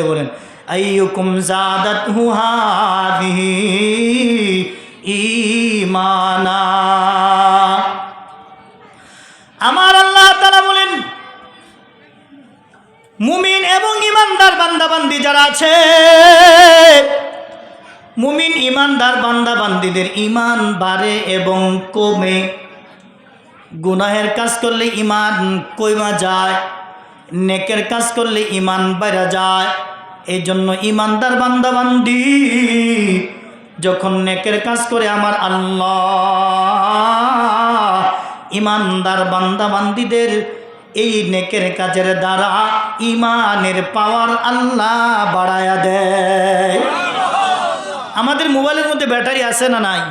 বলেন আইয়ুকুম যাদাতহু হাযিহি ঈমানা। আমার আল্লাহ তাআলা বলেন মুমিন এবং ঈমানদার বান্দাবান্দি যারা আছে, মুমিন ঈমানদার বান্দাবান্দিদের ঈমান বাড়ে এবং কমে। গুনাহের কাজ করলে ঈমান কইমা যায়, নেকের কাজ করলে ঈমান বেড়ে যায়। এই জন্য ঈমানদার বান্দাবান্দি যখন নেকের কাজ করে আমার আল্লাহ ঈমানদার বান্দাবান্দিদের এই নেকের কাজের দ্বারা ঈমানের পাওয়ার আল্লাহ বাড়ায়া দেয়। আমাদের মোবাইলের মধ্যে ব্যাটারি আছে না নাই?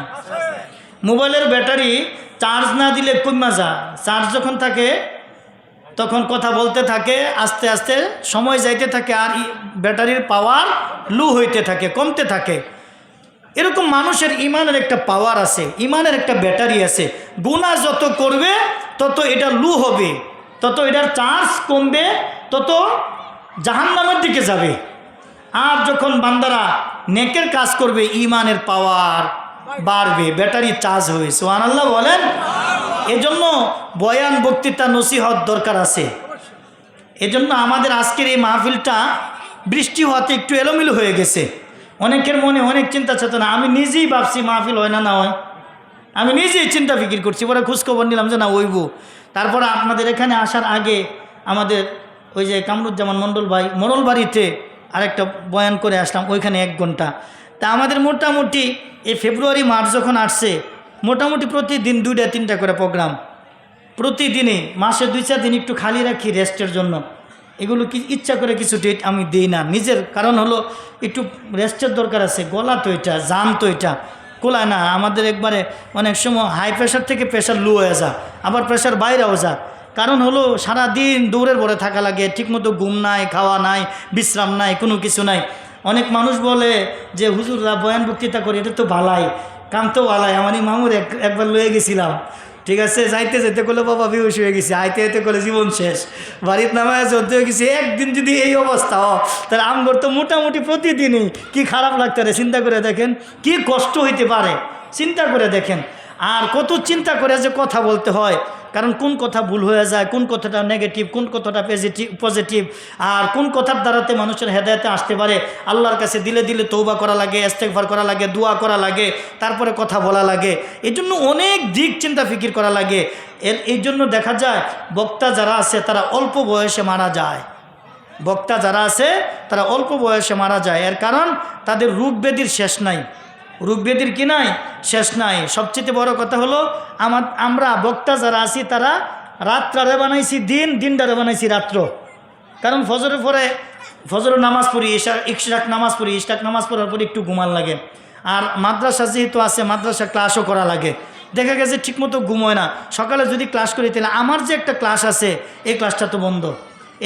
মোবাইলের ব্যাটারি চার্জ না দিলে কমা যায়। চার্জ যখন থাকে তখন কথা বলতে থাকে, আস্তে আস্তে সময় যাইতে থাকে আর ব্যাটারির পাওয়ার লো হইতে থাকে, কমতে থাকে। এরকম মানুষের ঈমানের একটা পাওয়ার আছে, ঈমানের একটা ব্যাটারি আছে। গুনাহ যত করবে তত এটা লো হবে, তত এটার চার্জ কমবে, তত জাহান্নামের দিকে যাবে। আর যখন বান্দারা নেকের কাজ করবে ঈমানের পাওয়ার বাড়বে, ব্যাটারি চার্জ হবে। সুবহানাল্লাহ বলেন। এজন্য বয়ান, বক্তৃতা, নসিহত দরকার আছে। এজন্য আমাদের আজকের এই মাহফিলটা বৃষ্টি হওয়াতে একটু এলোমেলো হয়ে গেছে। অনেকের মনে অনেক চিন্তা চেতনা। আমি নিজেই ভাবছি মাহফিল হয় না না হয়, আমি নিজেই চিন্তা ফিকির করছি, পরে খোঁজখবর নিলাম যে না হইব। তারপরে আপনাদের এখানে আসার আগে আমাদের ওই যে কামরুজ্জামান মণ্ডল ভাই মোড়ল বাড়িতে আরেকটা বয়ান করে আসলাম, ওইখানে 1 ঘন্টা। তা আমাদের মোটামুটি এই ফেব্রুয়ারি মার্চ যখন আসছে মোটামুটি প্রতিদিন 2-3টা করে প্রোগ্রাম, প্রতিদিনই। মাসে 2-4 দিন একটু খালি রাখি রেস্টের জন্য। এগুলো কি ইচ্ছা করে কিছু ডেট আমি দিই না নিজের, কারণ হলো একটু রেস্টের দরকার আছে। গলা তো এটা, জান তো এটা কোলায় না। আমাদের একবারে অনেক সময় হাই প্রেশার থেকে প্রেশার লো হয়ে যায়, আবার প্রেশার বাইরেও যায়। কারণ হলো সারাদিন দৌড়ের ভরে থাকা লাগে, ঠিকমতো ঘুম নাই, খাওয়া নাই, বিশ্রাম নাই, কোনো কিছু নাই। অনেক মানুষ বলে যে হুজুররা বয়ান বক্তৃতা করি, এটা তো ভালাই, কাম তো ভালাই। আমার মামুর একবার লয়ে গেছিলাম, ঠিক আছে, যাইতে যেতে করলে বাবা বেহুশ হয়ে গেছে, আইতে আইতে করে জীবন শেষ, বাড়ির নামায় চলতে হয়ে গেছে। একদিন যদি এই অবস্থা তাহলে আমগর তো মোটামুটি প্রতিদিনই কি খারাপ লাগতে পারে। চিন্তা করে দেখেন কি কষ্ট হইতে পারে, চিন্তা করে দেখেন। আর কত চিন্তা করে যে কথা বলতে হয়, কারণ কোন কথা ভুল হয়ে যায়, কোন কথাটা নেগেটিভ, কোন কথাটা পজিটিভ, আর কোন কথার দ্বারাতে মানুষের হেদায়েতে আসতে পারে। আল্লাহর কাছে দিলে দিলে তৌবা করা লাগে, ইস্তেগফার করা লাগে, দোয়া করা লাগে, তারপরে কথা বলা লাগে। এই জন্য অনেক দিক চিন্তা ফিকির করা লাগে। এই জন্য দেখা যায় বক্তা যারা আছে তারা অল্প বয়সে মারা যায়। বক্তা যারা আছে তারা অল্প বয়সে মারা যায়। এর কারণ তাদের রোগ ব্যাধির শেষ নাই, রোগ ব্যাধির কি নাই, শেষ নাই। সবচেয়ে বড় কথা হলো আমরা বক্তা যারা আছি তারা রাত্রারে বানাইছি দিন, দিনটারে বানাইছি রাত্র। কারণ ফজরের পরে ফজরের নামাজ পড়ি, ইশরাক নামাজ পড়ি, ইশরাক নামাজ পড়ার পরে একটু ঘুমান লাগে। আর মাদ্রাসা যেহেতু আছে মাদ্রাসা ক্লাসও করা লাগে, দেখা গেছে ঠিকমতো ঘুম হয় না। সকালে যদি ক্লাস করি তাহলে আমার যে একটা ক্লাস আছে এই ক্লাসটা তো বন্ধ।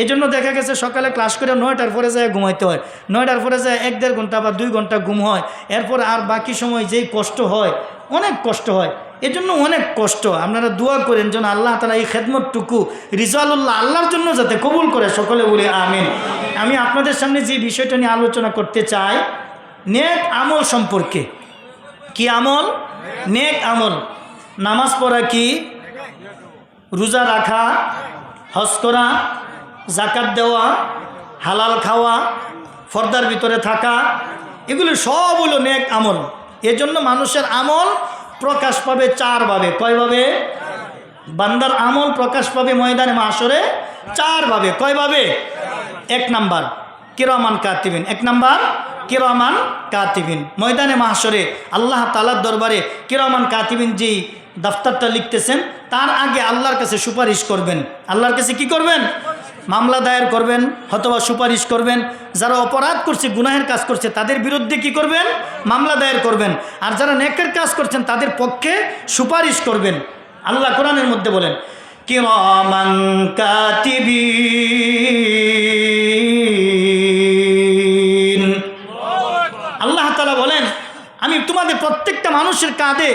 এই জন্য দেখা গেছে সকালে ক্লাস করে 9টার পরে যায় ঘুমাইতে হয়, 9টার পরে যায় 1-1.5 ঘন্টা বা 2 ঘন্টা ঘুম হয়। এরপর আর বাকি সময় যেই কষ্ট হয়, অনেক কষ্ট হয়। এজন্য অনেক কষ্ট। আপনারা দোয়া করেন যেন আল্লাহ তাআলা এই খেদমতটুকু রিজালুল্লাহ আল্লাহর জন্য যাতে কবুল করে, সকলে বলে আমিন। আমি আপনাদের সামনে যে বিষয়টা নিয়ে আলোচনা করতে চাই নেক আমল সম্পর্কে। কি আমল? নেক আমল। নামাজ পড়া কি, রোজা রাখা, হজ করা, জাকাত দেওয়া, হালাল খাওয়া, পর্দার ভিতরে থাকা, এগুলো সব হলো নেক আমল। এজন্য মানুষের আমল প্রকাশ পাবে 4 ভাবে। কয়ভাবে? বান্দার আমল প্রকাশ পাবে ময়দানে মাহশরে 4 ভাবে। কয়ভাবে? 1 নাম্বার কিরামান কাতিবিন। 1 নাম্বার কিরামান কাতিবিন। ময়দানে মাহশরে আল্লাহ তাআলার দরবারে কিরামান কাতিবিন যেই দফতরটা লিখতেছেন তার আগে আল্লাহর কাছে সুপারিশ করবেন। আল্লাহর কাছে কি করবেন? মামলা দায়ের করবেন, অথবা সুপারিশ করবেন। যারা অপরাধ করছে, গুনাহের কাজ করছে, তাদের বিরুদ্ধে কি করবেন? মামলা দায়ের করবেন। আর যারা নেকের কাজ করছেন তাদের পক্ষে সুপারিশ করবেন। আল্লাহ কোরআনের মধ্যে বলেন কিরামান কাতিবিন। আল্লাহ তাআলা বলেন আমি তোমাদের প্রত্যেকটা মানুষের কাঁধে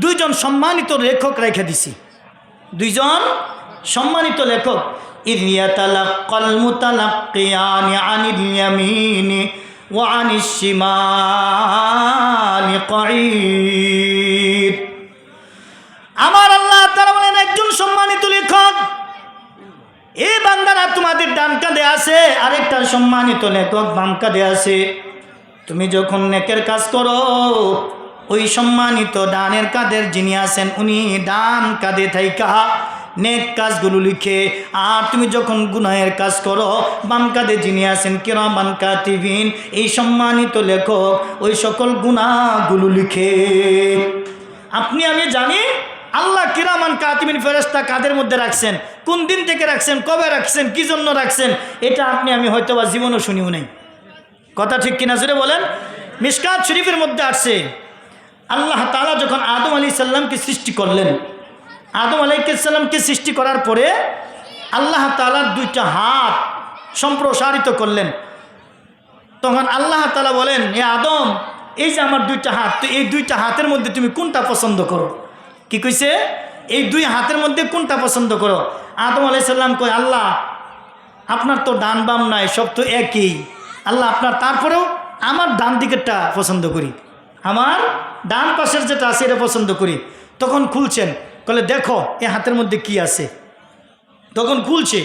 2 জন সম্মানিত লেখক রেখে দিছি। 2 জন সম্মানিত লেখক। إذ يتلقى المتلقيان عن اليمين وعن الشمال قعيد আমার আল্লাহ তাআলা বলেন একজন সম্মানিত লেখক এই বান্দারা তোমাদের ডান কাঁধে আছে, আরেকটা সম্মানিত লেখক বাম কাঁধে আছে। তুমি যখন নেকের কাজ করো ওই সম্মানিত ডানের কাঁধের যিনি আছেন উনি ডান কাঁধে থাইকা নেক কাজগুলো লিখে, আর তুমি যখন গুনাহের কাজ করো বাম কাঁধে যিনি আছেন কিরামান কাতিবিন এই সম্মানিত লেখক ওই সকল গুনাহগুলো লিখে। আপনি আমি জানি আল্লাহ কিরামান কাতিবিন ফেরেশতা কাদের মধ্যে রাখছেন, কোন দিন থেকে রাখছেন, কবে রাখছেন, কি জন্য রাখছেন, এটা আপনি আমি হয়তো বা জীবনও শুনিও নাই। কথা ঠিক কিনা জুড়ে বলেন। মিশকাত শরীফের মধ্যে আসছে আল্লাহ তাআলা যখন আদম আলাইহিস সালামকে সৃষ্টি করলেন, আদম আলাইহিস সালামকে সৃষ্টি করার পরে আল্লাহ তাআলার দুইটা হাত সম্প্রসারিত করলেন। তখন আল্লাহ তাআলা বলেন, এ আদম এই যে আমার দুইটা হাত, তো এই দুইটা হাতের মধ্যে তুমি কোনটা পছন্দ করো? কি কইছে? এই দুই হাতের মধ্যে কোনটা পছন্দ করো? আদম আলাইহিস সালাম কয়, আল্লাহ আপনার তো ডান বাম নাই, সব তো একই। আল্লাহ আপনার, তারপরেও আমার ডান দিকেরটা পছন্দ করি, আমার ডান পাশের যেটা আছে এটা পছন্দ করি। তখন খুলছেন, বলে দেখো এ হাতের মধ্যে কি আছে। তখন খুলছে,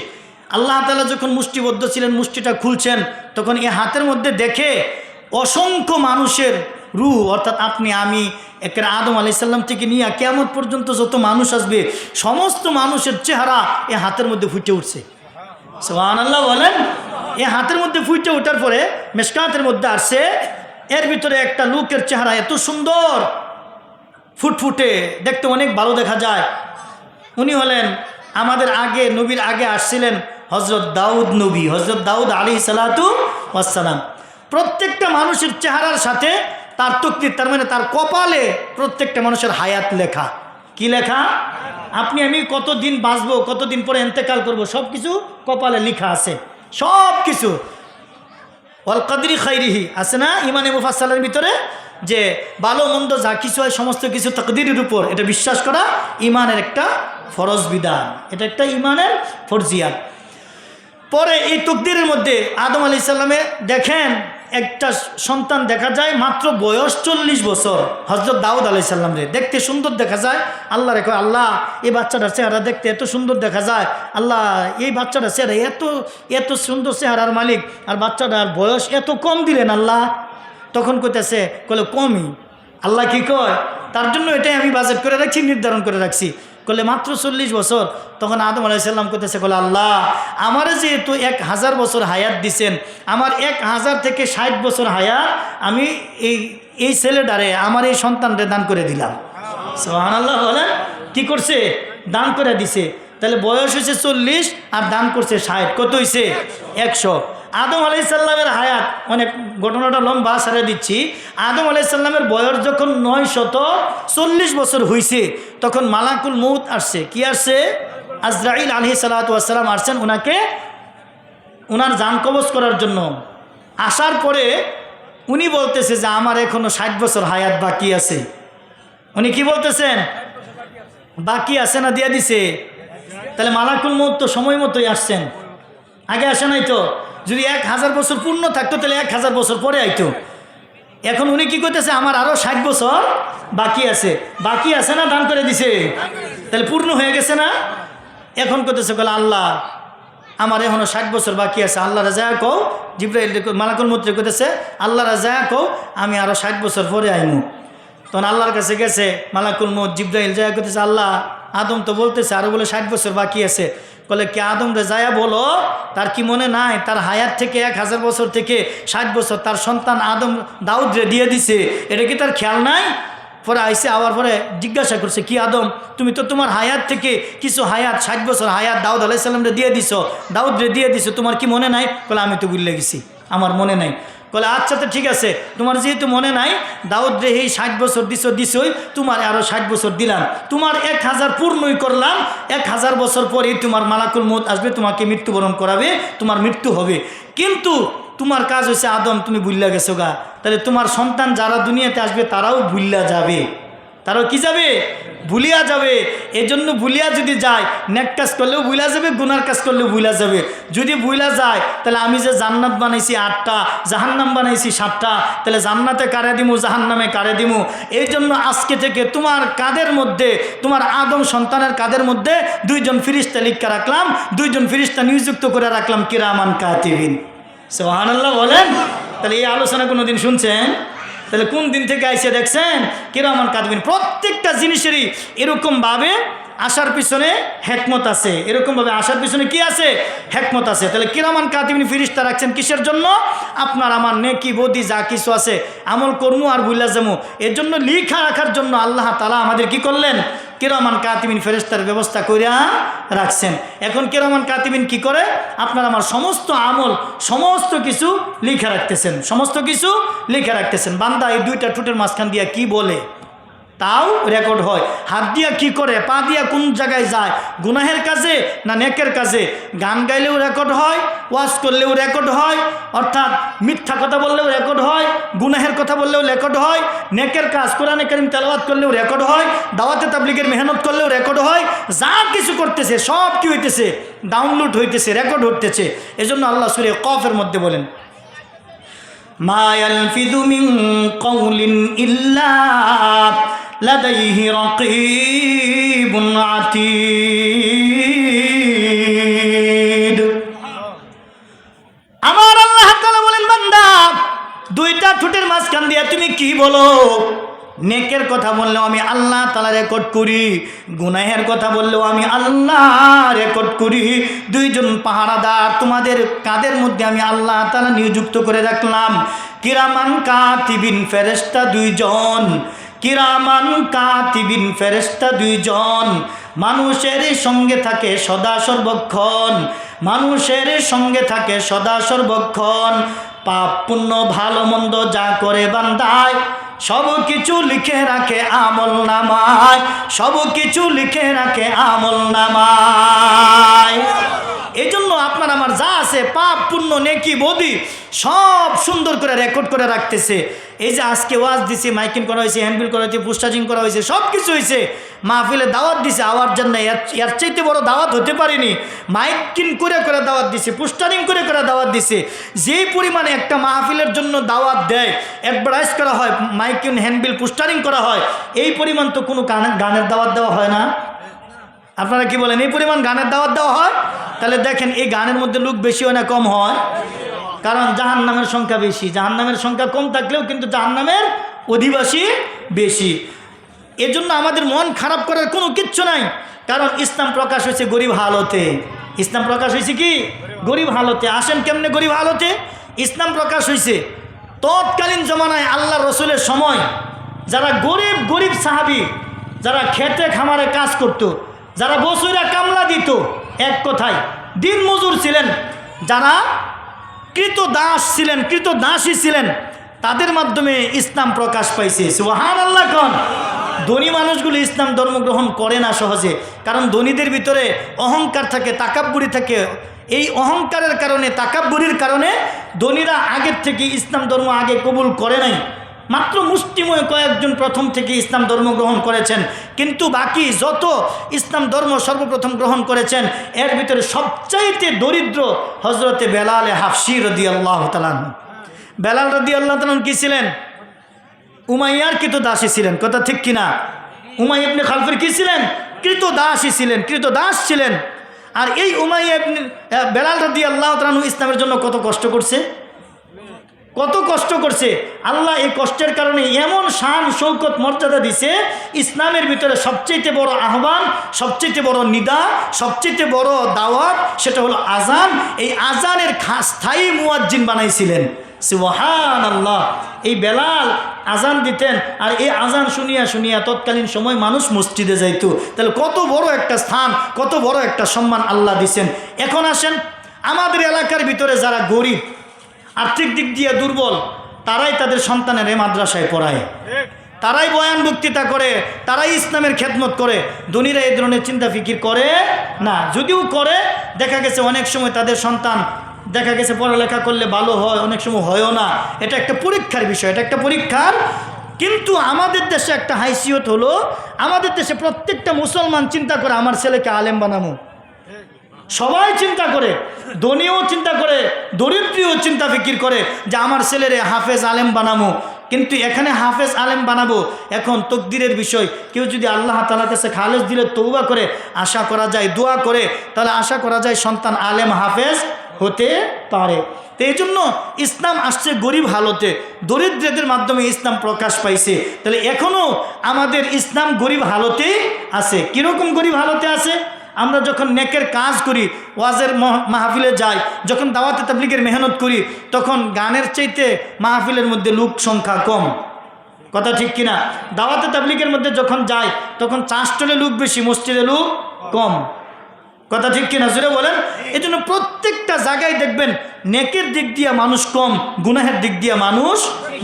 আল্লাহ তাআলা যখন মুষ্টিবদ্ধ ছিলেন মুষ্টিটা খুলছেন, তখন এ হাতের মধ্যে দেখে অসংখ্য মানুষের রূহ, অর্থাৎ আপনি আমি একের আদম আলাইহিস সালাম থেকে নিয়ে কিয়ামত পর্যন্ত যত মানুষ আসবে সমস্ত মানুষের চেহারা এ হাতের মধ্যে ফুটে উঠছে। সুবহানাল্লাহ বলেন। এ হাতের মধ্যে ফুটে ওঠার পরে মিশকাতের মধ্যে আসছে এর ভিতরে একটা লোকের চেহারা এত সুন্দর ফুটফুটে, দেখতে অনেক ভালো দেখা যায়। উনি হলেন আমাদের আগে নবীর আগে আসছিলেন হযরত দাউদ নবী, হযরত দাউদ আলাইহিস সালাতু ওয়াস সালাম। প্রত্যেকটা মানুষের চেহারার সাথে তার তকদির, তার মানে তার কপালে প্রত্যেকটা মানুষের হায়াত লেখা। কি লেখা? আপনি আমি কতদিন বাঁচবো, কতদিন পরে ইন্তেকাল করব, সব কিছু কপালে লেখা আছে। সব কিছু ওয়াল কদরি খাইরিহি আছে না ইমানে মুফাসসালের ভিতরে, যে ভালো মন্দ যা কিছু হয় সমস্ত কিছু তাকদীরের উপর, এটা বিশ্বাস করা ইমানের একটা ফরজ বিধান, এটা একটা ইমানের ফরজিয়াত। পরে এই তাকদীরের মধ্যে আদম আলাইহিস সালামে দেখেন একটা সন্তান দেখা যায় মাত্র বয়স 40 বছর, হযরত দাউদ আলাইহিস সালাম রে দেখতে সুন্দর দেখা যায়। আল্লাহ রেখে, আল্লাহ এই বাচ্চাটার চেহারা দেখতে এত সুন্দর দেখা যায়, আল্লাহ এই বাচ্চাটার চেহারা এত সুন্দর চেহারার মালিক, আর বাচ্চাটার বয়স এত কম দিলেন আল্লাহ। তখন কইতেছে, কলে কমই। আল্লাহ কি কয়, তার জন্য এটাই আমি বাজেট করে রাখছি, নির্ধারণ করে রাখছি, কলে মাত্র 40 বছর। তখন আদম আলাইহিস সালাম কইতেছে, কলে আল্লাহ আমারে যেহেতু 1000 বছর হায়াত দিছেন, আমার 1000 থেকে 60 বছর হায়াত আমি এই ছেলেটারে, আমার এই সন্তানরে দান করে দিলাম। সুবহানাল্লাহ বলেন। কি করছে? দান করে দিছে। তাহলে বয়স হয়েছে 40 আর দান করছে 60, কত হয়েছে? 100। আদম আলাইহিস সালামের হায়াত, অনেক ঘটনাটা লম্বা সারে দিচ্ছি। আদম আলাইহিস সালামের বয়স যখন 940 বছর হয়েছে তখন মালাকুল মউত আসছে। কি আসছে? আজরাইল আলাইহিস সালাতু ওয়াস সালাম আসছেন উনাকে, উনার জান কবজ করার জন্য। আসার পরে উনি বলতেছে যে আমার এখনো 60 বছর হায়াত বাকি আছে। উনি কি বলতেছেন? বাকি আছে না দিয়া দিছে? তাহলে মালাকুল মউত তো সময় মতোই আসছেন, আগে আসে নাই তো। যদি 1000 বছর পূর্ণ থাকতো তাহলে 1000 বছর পরে আইতো। এখন উনি কি করতেছে, আমার আরো 60 বছর বাকি আছে। বাকি আছে না দান করে দিছে? তাহলে পূর্ণ হয়ে গেছে না? এখন করতেছে, বলে আল্লাহ আমার এখনো 60 বছর বাকি আছে, আল্লাহ রাজা কও। জিবরাইল মালাকুল মউত করতেছে, আল্লাহ রাজা কও আমি আরো 60 বছর পরে আইমু। তখন আল্লাহর কাছে গেছে মালাকুল মউত, জিবরাইল যায় করতেছে, আল্লাহ আদম তো বলতেছে আরো বলে 60 বছর বাকি আছে। বলে কি আদম রে যায়া বলো, তার কি মনে নাই তার হায়াত থেকে 1000 বছর থেকে 60 বছর তার সন্তান আদম দাউদ রে দিয়ে দিছে, এটা কি তার খেয়াল নাই? পরে আইসে আবার পরে জিজ্ঞাসা করছে, কি আদম তুমি তো তোমার হায়াত থেকে কিছু হায়াত 60 বছর হায়াত দাউদ আলাইহিস সালাম রে দিয়ে দিছো, দাউদ রে দিয়ে দিছো, তোমার কি মনে নাই? বলে আমি তো ভুলে গেছি, আমার মনে নাই। বলে আচ্ছা তো ঠিক আছে, তোমার যেহেতু মনে নাই, দাউদ রে এই 60 বছর দিছই, তোমার আরো 60 বছর দিলাম, তোমার 1000 পূর্ণই করলাম। 1000 বছর পরেই তোমার মালাকুল মউত আসবে, তোমাকে মৃত্যুবরণ করাবে, তোমার মৃত্যু হবে। কিন্তু তোমার কাজ হয়েছে আদম তুমি ভুল্লা গেছো গা, তাহলে তোমার সন্তান যারা দুনিয়াতে আসবে তারাও ভুল্লা যাবে। তারাও কি যাবে? ভুলিয়া যাবে। এজন্য ভুলিয়া যদি যায়, নেক কাজ করলেও ভুলা যাবে, গুনার কাজ করলেও ভুলা যাবে। যদি ভুলা যায় তাহলে আমি যে জান্নাত বানাইছি 8টা, জাহান্নাম বানাইছি 7টা, তাহলে জান্নাতে কারে দিমু, জাহান্নামে কারে দিমু। এই জন্য আজকে থেকে তোমার কাদের মধ্যে, তোমার আদম সন্তানের কাদের মধ্যে 2জন ফেরেশতা লিখে রাখলাম, 2জন ফেরেশতা নিযুক্ত করে রাখলাম কিরামান কাতিবিন। সুবহানাল্লাহ বলেন। তাহলে এই আলোচনা কোনোদিন শুনছেন? তাহলে কোন দিন থেকে আইসে দেখছেন কিরামান কাতিবিন। প্রত্যেকটা জিনিসেরই এরকমভাবে আসার পিছনে হেকমত আছে, এরকমভাবে আসার পিছনে কি আছে? হেকমত আছে। তাহলে কিরামান কাতিবিন ফেরেশতা রাখছেন কিসের জন্য? আপনার আমার নেকি বদি যা কিছু আছে আমল কর্ম আর বুইলা যামু, এর জন্য লিখা রাখার জন্য আল্লাহ তাআলা আমাদের কি করলেন? কিরামান কাতিবিন ফেরেশতার ব্যবস্থা কইরা রাখছেন। এখন কিরামান কাতিবিন কি করে? আপনার আমার সমস্ত আমল, সমস্ত কিছু লিখে রাখতেছেন, সমস্ত কিছু লিখে রাখতেছেন। বান্দা এই 2টা ঠোঁটের মাঝখান দিয়া কি বলে তাও রেকর্ড হয়। হাত দিয়া কি করে, পা দিয়া কোন জায়গায় যায়, গুনাহের কাজে না নেকের কাজে। গান গাইলেও রেকর্ড হয়, ওয়াজ করলেও রেকর্ড হয়, অর্থাৎ মিথ্যা কথা বললেও রেকর্ড হয়, গুনাহের কথা বললেও রেকর্ড হয়, নেকের কাজ কোরআনে কারীম তেলাওয়াত করলেও রেকর্ড হয়, দাওয়াতে তাবলীগের মেহনত করলেও রেকর্ড হয়। যা কিছু করতেছে সব কি হইতেছে? ডাউনলোড হইতেছে, রেকর্ড হইতেছে। এজন্য আল্লাহ সূরা কফের মধ্যে বলেন, মা ইয়ালফিযু মিন কাওলিন ইল্লা লাদাইহি রাকীবুন আতীদ। আমার আল্লাহ তাআলা বলেন, বান্দা 2টা ঠোঁটের মাঝখান দিয়ে তুমি কি বলো? নেকের কথা বললেও আমি আল্লাহ তাআলা রেকর্ড করি, গুনাহের কথা বললেও আমি আল্লাহ রেকর্ড করি। 2জন পাহারাদার তোমাদের কাদের মধ্যে আমি আল্লাহ তাআলা নিযুক্ত করে রাখলাম। কিরামান কাতিবিন ফেরেশতা 2জন, কিরামান কাতিবিন ফেরেশতা 2জন। মানুষের সঙ্গে থাকে সদা সর্বক্ষণ, মানুষের সঙ্গে থাকে সদা সর্বক্ষণ। পাপ পুণ্য ভালো মন্দ যা করে বান্দায় সব কিছু লিখে রাখে আমল নামায়, সব কিছু লিখে রাখে আমল নামায়। এই জন্য আপনার আমার যা আছে পাপ পুণ্য নেকি বদি সব সুন্দর করে রেকর্ড করে রাখতেছে। এই যে আজকে ওয়াজ দিছে, মাইকিং করা হয়েছে, হ্যান্ডবিল করা হয়েছে, পোস্টারিং করা হয়েছে, সব কিছু হয়েছে। মাহফিলে দাওয়াত দিছে, আওয়ার জন্য এর চাইতে বড় দাওয়াত হতে পারেনি। মাইকিং করে করে দাওয়াত দিছে, পোস্টারিং করে করে দাওয়াত দিছে। যেই পরিমাণে একটা মাহফিলের জন্য দাওয়াত দেয়, অ্যাডভার্টাইজ করা হয়, মাইকিং হ্যান্ডবিল পোস্টারিং করা হয়, এই পরিমাণ তো কোনো গানের দাওয়াত দেওয়া হয় না। আপনারা কি বলেন? এই পরিমাণ গানের দাওয়াত দেওয়া হয়? তাহলে দেখেন এই গানের মধ্যে লোক বেশি হয় না কম হয়? কারণ জাহান্নামের সংখ্যা বেশি। জাহান্নামের সংখ্যা কম থাকলেও কিন্তু জাহান্নামের অধিবাসী বেশি। এজন্য আমাদের মন খারাপ করার কোনো কিচ্ছু নাই। কারণ ইসলাম প্রকাশ হয়েছে গরিব হালতে। ইসলাম প্রকাশ হয়েছে কি? গরিব হালতে। আসেন কেমনে গরিব হালতে? ইসলাম প্রকাশ হয়েছে তৎকালীন জমানায় আল্লাহ রসুলের সময় যারা গরিব গরিব সাহাবি, যারা খেতে খামারে কাজ করত, যারা বছরে কামলা দিত, এক কথায় দিন মজুর ছিলেন, যারা কৃতদাস ছিলেন, কৃতদাসী ছিলেন, তাদের মাধ্যমে ইসলাম প্রকাশ পাইছে। সুবহানাল্লাহ কোন? ধনী মানুষগুলো ইসলাম ধর্ম গ্রহণ করে না সহজে, কারণ ধনীদের ভিতরে অহংকার থাকে, তাকাব্বুরি থাকে। এই অহংকারের কারণে, তাকাব্বুরির কারণে ধনীরা আগের থেকে ইসলাম ধর্ম আগে কবুল করে নাই। মাত্র মুষ্টিময় কয়েকজন প্রথম থেকে ইসলাম ধর্ম গ্রহণ করেছেন, কিন্তু বাকি যত ইসলাম ধর্ম সর্বপ্রথম গ্রহণ করেছেন এর ভিতরে সবচাইতে দরিদ্র হজরতে বেলাল হাফসি রাদিয়াল্লাহু তাআলা। বেলাল রাদিয়াল্লাহু তাআলা কি ছিলেন? উমাইয়ার কৃতদাসী ছিলেন। কথা ঠিক কিনা? উমাইয়া ইবনে খালফের কি ছিলেন? কৃতদাসী ছিলেন, কৃতদাস ছিলেন। আর এই উমাইয়া ইবনে বেলাল রাদিয়াল্লাহু তাআলা ইসলামের জন্য কত কষ্ট করছে, কত কষ্ট করছে। আল্লাহ এই কষ্টের কারণে এমন শান শৌকত মর্যাদা দিছে, ইসলামের ভিতরে সবচেয়ে বড় আহ্বান, সবচেয়ে বড় নিদা, সবচেয়ে বড় দাওয়াত সেটা হলো আজান। এই আজানের স্থায়ী মুয়াজ্জিন বানাইছিলেন। সুবহানাল্লাহ। এই বেলাল আজান দিতেন, আর এই আজান শুনিয়া শুনিয়া তৎকালীন সময় মানুষ মসজিদে যাইতো। তাহলে কত বড় একটা স্থান, কত বড় একটা সম্মান আল্লাহ দিছেন। এখন আসেন, আমাদের এলাকার ভিতরে যারা গরিব, আর্থিক দিক দিয়ে দুর্বল, তারাই তাদের সন্তানের এই মাদ্রাসায় পড়ায়, তারাই বয়ান বক্তৃতা করে, তারাই ইসলামের খেদমত করে। ধনীরা এই ধরনের চিন্তা ফিকির করে না। যদিও করে, দেখা গেছে অনেক সময় তাদের সন্তান দেখা গেছে পড়ালেখা করলে ভালো হয়, অনেক সময় হয়ও না। এটা একটা পরীক্ষার বিষয়, এটা একটা পরীক্ষার কিন্তু আমাদের দেশে একটা হাইসিয়ত হলো, আমাদের দেশে প্রত্যেকটা মুসলমান চিন্তা করে আমার ছেলেকে আলেম বানাবো। সবাই চিন্তা করে, ধনীও চিন্তা করে, দরিদ্রীও চিন্তা ফিকির করে যে আমার ছেলেরে হাফেজ আলেম বানাবো। কিন্তু এখানে হাফেজ আলেম বানাবো এখন তকদিরের বিষয়। কেউ যদি আল্লাহ তাআলার কাছে খালেস দিলে তওবা করে, আশা করা যায়, দোয়া করে, তাহলে আশা করা যায় সন্তান আলেম হাফেজ হতে পারে। তো এই জন্য ইসলাম আসছে গরিব হালতে, দরিদ্রদের মাধ্যমে ইসলাম প্রকাশ পাইছে। তাহলে এখনও আমাদের ইসলাম গরিব হালতেই আছে। কীরকম গরিব হালতে আছে? আমরা যখন নেকের কাজ করি, ওয়াজের মাহফিলে যাই, যখন দাওয়াতে তাবলীগের মেহনত করি, তখন গানের চাইতে মাহফিলের মধ্যে লোক সংখ্যা কম। কথা ঠিক কিনা? দাওয়াতে তাবলীগের মধ্যে যখন যাই, তখন চাষটলে লোক বেশি, মসজিদে লোক কম। কথা ঠিক কিনা? জোরে বলেন। এই জন্য প্রত্যেকটা জায়গায় দেখবেন নেকের দিক দিয়ে মানুষ কম, গুনাহের দিক দিয়ে মানুষ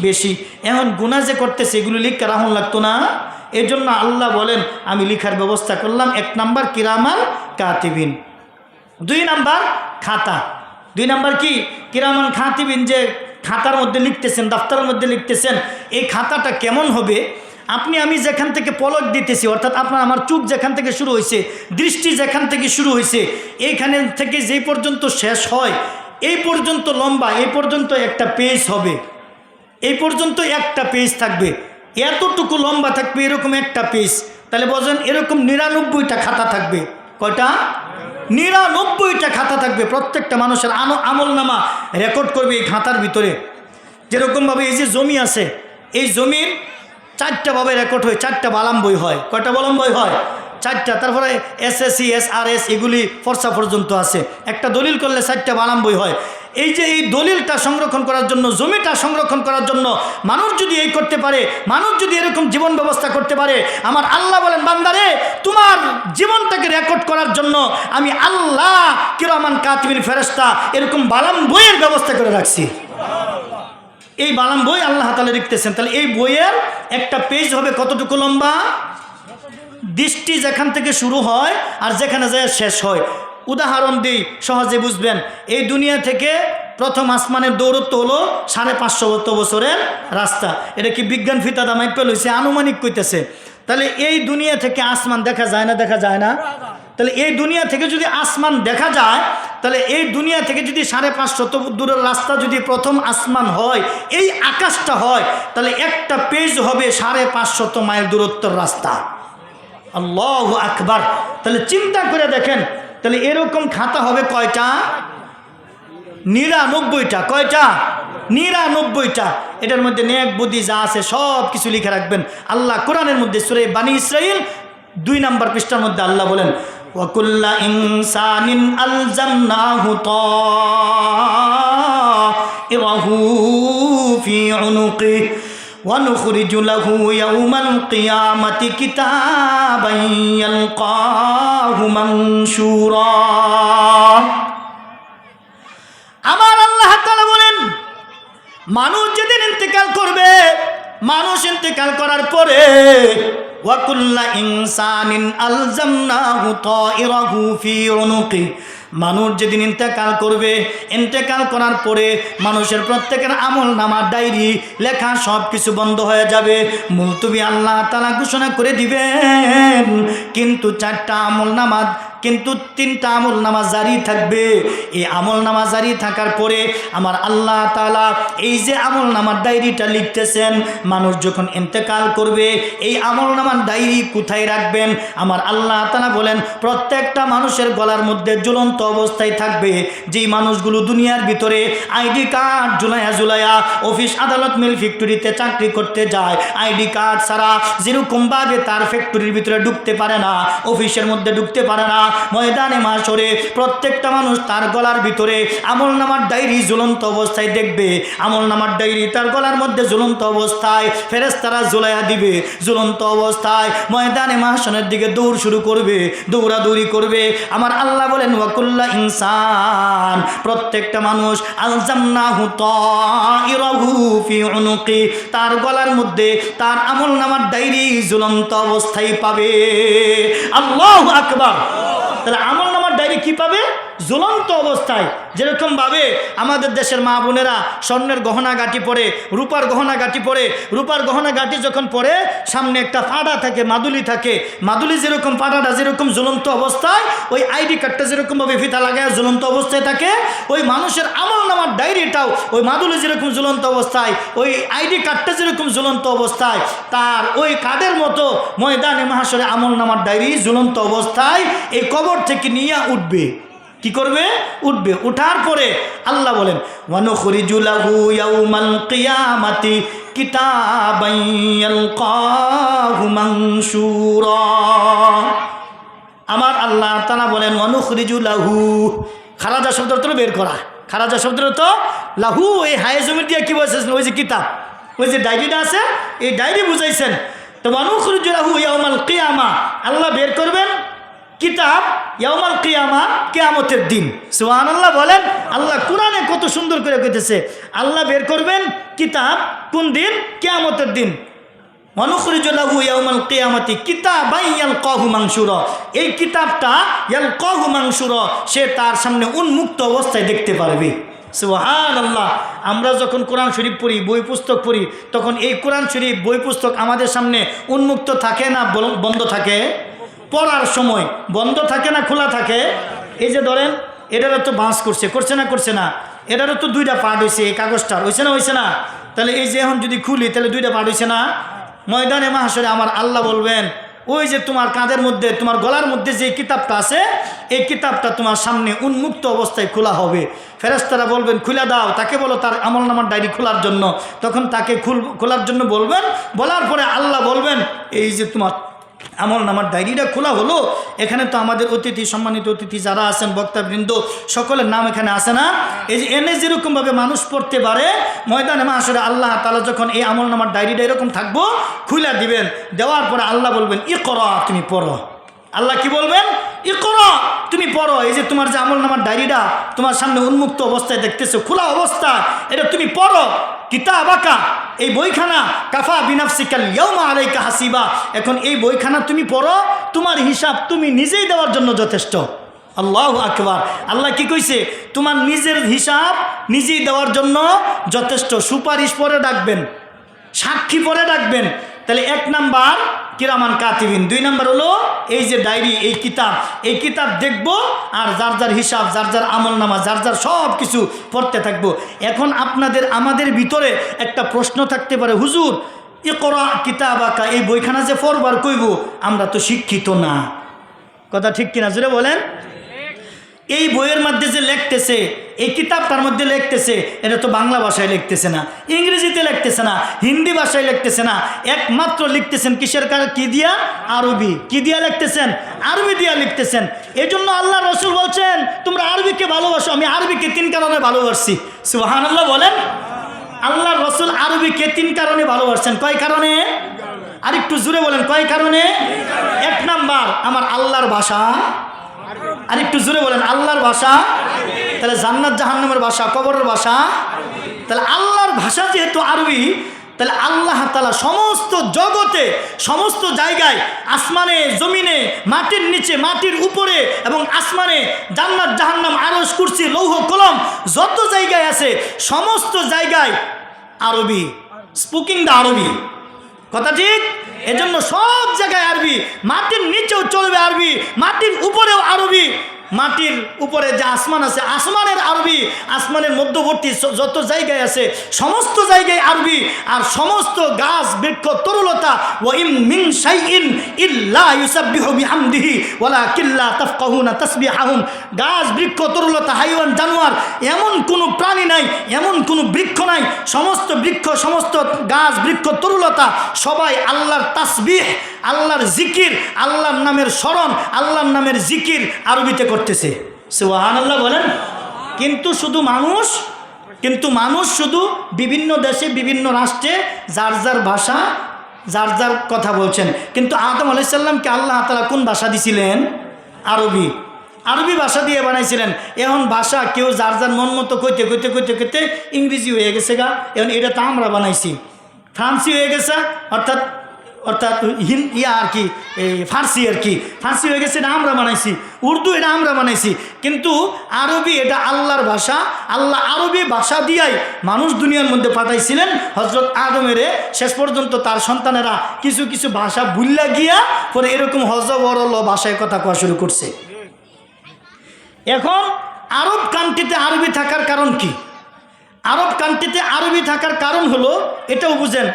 বেশি। এখন গুনাহ যে করতেছে এগুলো লিখতে রাহুল লাগতো না। এই জন্য আল্লাহ বলেন আমি লিখার ব্যবস্থা করলাম। 1 নাম্বার কিরামান কাতিবিন, 2 নাম্বার খাতা। 2 নাম্বার কি? কিরামান কাতিবিন, যে খাতার মধ্যে লিখতেছেন, দফতরের মধ্যে লিখতেছেন। এই খাতাটা কেমন হবে? আপনি আমি যেখান থেকে পলক দিতেছি, অর্থাৎ আপনার আমার চোখ যেখান থেকে শুরু হয়েছে, দৃষ্টি যেখান থেকে শুরু হয়েছে, এইখানে থেকে যেই পর্যন্ত শেষ হয়, এই পর্যন্ত লম্বা, এই পর্যন্ত একটা পেজ হবে, এই পর্যন্ত একটা পেজ থাকবে, এতটুকু লম্বা থাকবে এরকম একটা পেজ। তাহলে বলেন এরকম 99টা খাতা থাকবে। কয়টা? 99টা খাতা থাকবে। প্রত্যেকটা মানুষের আমল নামা রেকর্ড করবে এই খাতার ভিতরে। যেরকমভাবে এই যে জমি আছে, এই জমির 4টা ভাবে রেকর্ড হয়, 4টা বালাম বই হয়। কয়টা বালাম বই হয়? 4টা। তারপরে SSC SRS এগুলি ফর্সা পর্যন্ত আছে। একটা দলিল করলে 4টা বালাম বই হয়। এই যে এই দলিলটা সংরক্ষণ করার জন্য, জমিটা সংরক্ষণ করার জন্য মানুষ যদি এই করতে পারে, মানুষ যদি এরকম জীবন ব্যবস্থা করতে পারে, আমার আল্লাহ বলেন বান্দারে তোমার জীবনটাকে রেকর্ড করার জন্য আমি আল্লাহ কিরামান কাতিবিন ফেরেশতা এরকম বালাম বইয়ের ব্যবস্থা করে রাখছি। এই বালাম বই আল্লাহ তাআলা লিখতেছেন। তাহলে এই বইয়ের একটা পেজ হবে কতটুকু লম্বা? দৃষ্টি যেখান থেকে শুরু হয় আর যেখানে যায় শেষ হয়। উদাহরণ দিই, সহজে বুঝবেন। এই দুনিয়া থেকে প্রথম আসমানের দৌরত্ব হলো 550 বছরের রাস্তা। এটা কি বিজ্ঞান ফিতাদা মাইপেল হয়েছে? আনুমানিক কইতেছে। তাহলে এই দুনিয়া থেকে আসমান দেখা যায় না? দেখা যায় না? তাহলে এই দুনিয়া থেকে যদি আসমান দেখা যায়, তাহলে এই দুনিয়া থেকে যদি 550 দূরের রাস্তা যদি প্রথম আসমান হয়, এই আকাশটা হয়, তাহলে একটা পেজ হবে 550 মাইল দূরত্বের রাস্তা। আল্লাহু আকবার। তাহলে চিন্তা করে দেখেন, তাহলে এরকম খাতা হবে কয়টা? 99টা। কয়টা? 99টা। এটার মধ্যে নেক বুদ্ধি যা আছে সব কিছু লিখে রাখবেন। আল্লাহ কোরআনের মধ্যে সূরা বানী ইসরাঈল 2 নম্বর পৃষ্ঠার মধ্যে আল্লাহ বলেন ওয়াকুল্লা ইনসানিন আলজামনাহু তাইরাহু ফি উনুকিহি وَنُخْرِجُ لَهُ يَوْمَ الْقِيَامَةِ كِتَابًا يَلْقَاهُ مَنشُورًا। আমার আল্লাহ তাআলা বলেন মানুষ যেদিন ইন্তেকাল করবে, মানুষ ইন্তেকাল করার পরে ওয়াকুল্লা ইনসানিন আলজামনাহু তাইরাহু ফি উনুকি, মানুষ যেদিন ইন্তেকাল করবে, ইন্তেকাল করার পরে মানুষের প্রত্যেকের আমল নামার ডায়েরি লেখা সব কিছু বন্ধ হয়ে যাবে, মুলতবি আল্লাহ তাআলা ঘোষণা করে দিবেন। কিন্তু 4টা আমল নামা, কিন্তু 3টা আমল নামা জারি থাকবে। এই আমল নামা জারি থাকার পরে আমার আল্লাহ তাআলা এই যে আমল নামার ডায়েরিটা লিখতেছেন, মানুষ যখন ইন্তেকাল করবে এই আমল নামার ডায়েরি কোথায় রাখবেন? আমার আল্লাহ তাআলা বলেন প্রত্যেকটা মানুষের গলার মধ্যে ঝুলন্ত অবস্থায় থাকবে। যেই মানুষগুলো দুনিয়ার ভিতরে আইডি কার্ড ঝুলাইয়া ঝুলাইয়া অফিস আদালত মিল ফ্যাক্টরিতে চাকরি করতে যায়, আইডি কার্ড ছাড়া যেরকমভাবে তার ফ্যাক্টরির ভিতরে ঢুকতে পারে না, অফিসের মধ্যে ঢুকতে পারে না, ময়দানে মাশরে প্রত্যেকটা মানুষ তার গলার ভিতরে আমল নামার ডায়েরি ঝুলন্ত অবস্থায় দেখবে। আমল নামার ডায়েরি তার গলার মধ্যে ঝুলন্ত অবস্থায় ফেরেশতারা ঝুলাইয়া দিবে। ঝুলন্ত অবস্থায় ময়দানে মাশরের দিকে দৌড় শুরু করবে, দৌড়াদৌড়ি করবে। আমার আল্লাহ বলেন ওয়াকুল্লা ইনসান, প্রত্যেকটা মানুষ আলজামনাহু তাইরাহু ফি উনুকি, তার গলার মধ্যে তার আমল নামার ডায়েরি ঝুলন্ত অবস্থায় পাবে। আল্লাহু আকবার। তাহলে আমল নামার ডায়েরি কি পাবে? ঝুলন্ত অবস্থায়, যেরকমভাবে আমাদের দেশের মা বোনেরা স্বর্ণের গহনা গাঁটি পরে, রূপার গহনা গাঁটি পরে, রূপার গহনা গাঁটি যখন পরে সামনে একটা ফাড়া থাকে, মাদুলি থাকে, মাদুলি যেরকম ফাড়াটা যেরকম ঝুলন্ত অবস্থায়, ওই আইডি কার্ডটা যেরকমভাবে ফিতা লাগায় ঝুলন্ত অবস্থায় থাকে, ওই মানুষের আমলনামার ডায়েরিটাও ওই মাদুলি যেরকম ঝুলন্ত অবস্থায়, ওই আইডি কার্ডটা যেরকম ঝুলন্ত অবস্থায়, তার ওই কার্ডের মতো ময়দানে মাহশরে আমলনামার ডায়েরি ঝুলন্ত অবস্থায় এই কবর থেকে নিয়ে উঠবে। কি করবে? উঠবে। উঠার পরে আল্লাহ বলেন ওয়ানুখরিজু লাহু ইয়াউমাল কিয়ামাতি কিতাবান ইয়ালকাহু মানশুরা। আমার আল্লাহ তাআলা বলেন ওয়ানুখরিজু লাহু, খারাজা শব্দের তো বের করা, খারাজা শব্দের তো লাহু, এই হায়ে জমির দিয়ে কি বলছেন? ওই যে কিতাব, ওই যে ডায়েরিটা আছে, এই ডায়েরি বুঝাইছেন। তো ওয়ানুখরিজু লাহু ইয়াউমাল কিয়ামা, আল্লাহ বের করবেন কিতাব ইয়াউমাল কিয়ামা, কিয়ামতের দিন। সুবহানাল্লাহ বলেন। আল্লাহ কোরআনে কত সুন্দর করে কইতেছে, আল্লাহ বের করবেন কিতাব কোন দিন? কিয়ামতের দিন। ওয়ানুখরিজু লাহু ইয়াউমাল কিয়ামাতি কিতাবান ইয়ালকাহু মানশুরা, এই কিতাবটা ইয়ালকাহু মানশুরা, সে তার সামনে উন্মুক্ত অবস্থায় দেখতে পারবে। সুবহানাল্লাহ। আমরা যখন কোরআন শরীফ পড়ি, বই পুস্তক পড়ি, তখন এই কোরআন শরীফ বই পুস্তক আমাদের সামনে উন্মুক্ত থাকে না বন্ধ থাকে? পড়ার সময় বন্ধ থাকে না খোলা থাকে? এই যে ধরেন এটারও তো বাঁশ করছে না করছে না? এটারও তো দুইটা পার্ট হয়েছে, এই কাগজটার হয়েছে না? তাহলে এই যে এখন যদি খুলি তাহলে দুইটা পার্ট হয়েছে না? ময়দানে মাহশরে আমার আল্লাহ বলবেন ওই যে তোমার কাঁধের মধ্যে, তোমার গলার মধ্যে যে কিতাবটা আছে, এই কিতাবটা তোমার সামনে উন্মুক্ত অবস্থায় খোলা হবে। ফেরেশতারা বলবেন খুলে দাও, তাকে বলো তার আমলনামার ডায়েরি খোলার জন্য। তখন তাকে খোলার জন্য বলবেন, বলার পরে আল্লাহ বলবেন এই যে তোমার আমলনামার ডায়েরিটা খোলা হলো। এখানে তো আমাদের অতিথি, সম্মানিত অতিথি যারা আছেন, বক্তাবৃন্দ, সকলের নাম এখানে আছে না? এই যে এনে যেরকমভাবে মানুষ পড়তে পারে, ময়দানে মাহশরে আল্লাহ তাআলা যখন এই আমলনামার ডায়েরিটা এরকম থাকবো, খুলে দিবেন। দেওয়ার পরে আল্লাহ বলবেন ইকরা, তুমি পড়ো। আল্লাহ কি বলবেন? ইকরা, তুমি পড়ো। এই যে তোমার যে আমলনামার ডায়েরিটা তোমার সামনে উন্মুক্ত অবস্থায় দেখতেছো, খোলা অবস্থা, এটা তুমি পড়ো। কিতাবাকা, এই বইখানা, কাফা বিনাফসিকাল ইয়াউমা আলাইকা হাসিবা, এখন এই বইখানা তুমি পড়ো, তোমার হিসাব তুমি নিজেই দেওয়ার জন্য যথেষ্ট। আল্লাহু আকবার। আল্লাহ কি কইছে? তোমার নিজের হিসাব নিজেই দেওয়ার জন্য যথেষ্ট। সুপারিশ পরে ডাকবেন, সাক্ষী পরে ডাকবেন। তাহলে এক নাম্বার কিরামান কাতিবিন, দুই নাম্বার হলো এই যে ডায়েরি, এই কিতাব দেখবো, আর যার যার হিসাব, যার যার আমলনামা, যার যার সব কিছু পড়তে থাকবো। এখন আমাদের ভিতরে একটা প্রশ্ন থাকতে পারে, হুজুর ইকরা কিতাবাকা, এই বইখানা যে পড়বার কইব, আমরা তো শিক্ষিত না। কথা ঠিক কিনা জুড়ে বলেন? এই বইয়ের মধ্যে যে লিখতেছে, এই কিতাবটার মধ্যে লিখতেছে, এটা তো বাংলা ভাষায় লিখতেছে না, ইংরেজিতে লিখতেছে না, হিন্দি ভাষায় লিখতেছে না, একমাত্র লিখতেছেন কিসের কি দিয়া? আরবি। কি দিয়া লিখতেছেন? আরবি দিয়া লিখতেছেন। এই জন্য আল্লাহ রসুল বলছেন তোমরা আরবিকে ভালোবাসো, আমি আরবিকে 3 কারণে ভালোবাসছি। সুবহানাল্লাহ বলেন। আল্লাহ রসুল আরবিকে 3 কারণে ভালোবাসছেন। কয় কারণে? আরেকটু জোরে বলেন, কয় কারণে? 1 নাম্বার আমার আল্লাহর ভাষা। আরেকটু জোরে বলেন, আল্লাহর ভাষা। তাহলে জান্নাত জাহান্নামের ভাষা, কবরের ভাষা। তাহলে আল্লাহর ভাষা যেহেতু আরবি, তাহলে আল্লাহ তাআলা সমস্ত জগতে, সমস্ত জায়গায়, আসমানে, জমিনে, মাটির নিচে, মাটির উপরে এবং আসমানে, জান্নাত জাহান্নাম, আরশ, কুরসি, লৌহ কলম, যত জায়গায় আছে সমস্ত জায়গায় আরবি, স্পিকিং দ্য আরবি। কথা ঠিক? এজন্য সব জায়গায় আরবি। মাটির নিচেও চলবে আরবি, মাটির উপরেও আরবি। মাটির উপরে যে আসমান আছে, আসমানের আরবি, আসমানের মধ্যবর্তী যত জায়গায় আছে সমস্ত জায়গায় আরবি। আর সমস্ত গাছ, বৃক্ষ, তরুলতা, ওয়া ইন মিন শাইইন ইল্লা ইউসাব্বিহু বিহামদিহি ওয়ালাকিন লা তাফকাহুনা তাসবিহাহুম, গাছ, বৃক্ষ, তরুলতা, হাইওয়ান, জানোয়ার, এমন কোনো প্রাণী নাই, এমন কোনো বৃক্ষ নাই, সমস্ত বৃক্ষ, সমস্ত গাছ, বৃক্ষ, তরুলতা সবাই আল্লাহর তাসবিহ, আল্লাহর জিকির, আল্লাহর নামের স্মরণ, আল্লাহর নামের জিকির আরবিতে করতেছে। সুবহানাল্লাহ বলেন। কিন্তু মানুষ শুধু বিভিন্ন দেশে, বিভিন্ন রাষ্ট্রে যার যার ভাষা, যার যার কথা বলছেন। কিন্তু আদম আলাইহিস সালামকে আল্লাহ তাআলা কোন ভাষা দিছিলেন? আরবি ভাষা দিয়ে বানাইছিলেন। এখন ভাষা কেউ যার যার মন মতো কইতে কইতে কইতে কইতে ইংরেজি হয়ে গেছে গা। এখন এটা তো আমরা বানাইছি, ফ্রান্সি হয়ে গেছে, অর্থাৎ অর্থাৎ আর কি এই ফার্সি আর কি, ফার্সি হয়ে গেছে এটা আমরা বানাইছি, উর্দু এটা আমরা বানাইছি, কিন্তু আরবি এটা আল্লাহর ভাষা। আল্লাহ আরবি ভাষা দিয়াই মানুষ দুনিয়ার মধ্যে পাঠাইছিলেন। হজরত আদমের শেষ পর্যন্ত তার সন্তানেরা কিছু কিছু ভাষা ভুল্লা গিয়া পরে এরকম হজবরল ভাষায় কথা কওয়া শুরু করছে। এখন আরব কান্ট্রিতে আরবি থাকার কারণ কি? আরব কান্ট্রিতে আরবি থাকার কারণ হলো, এটাও বুঝেন,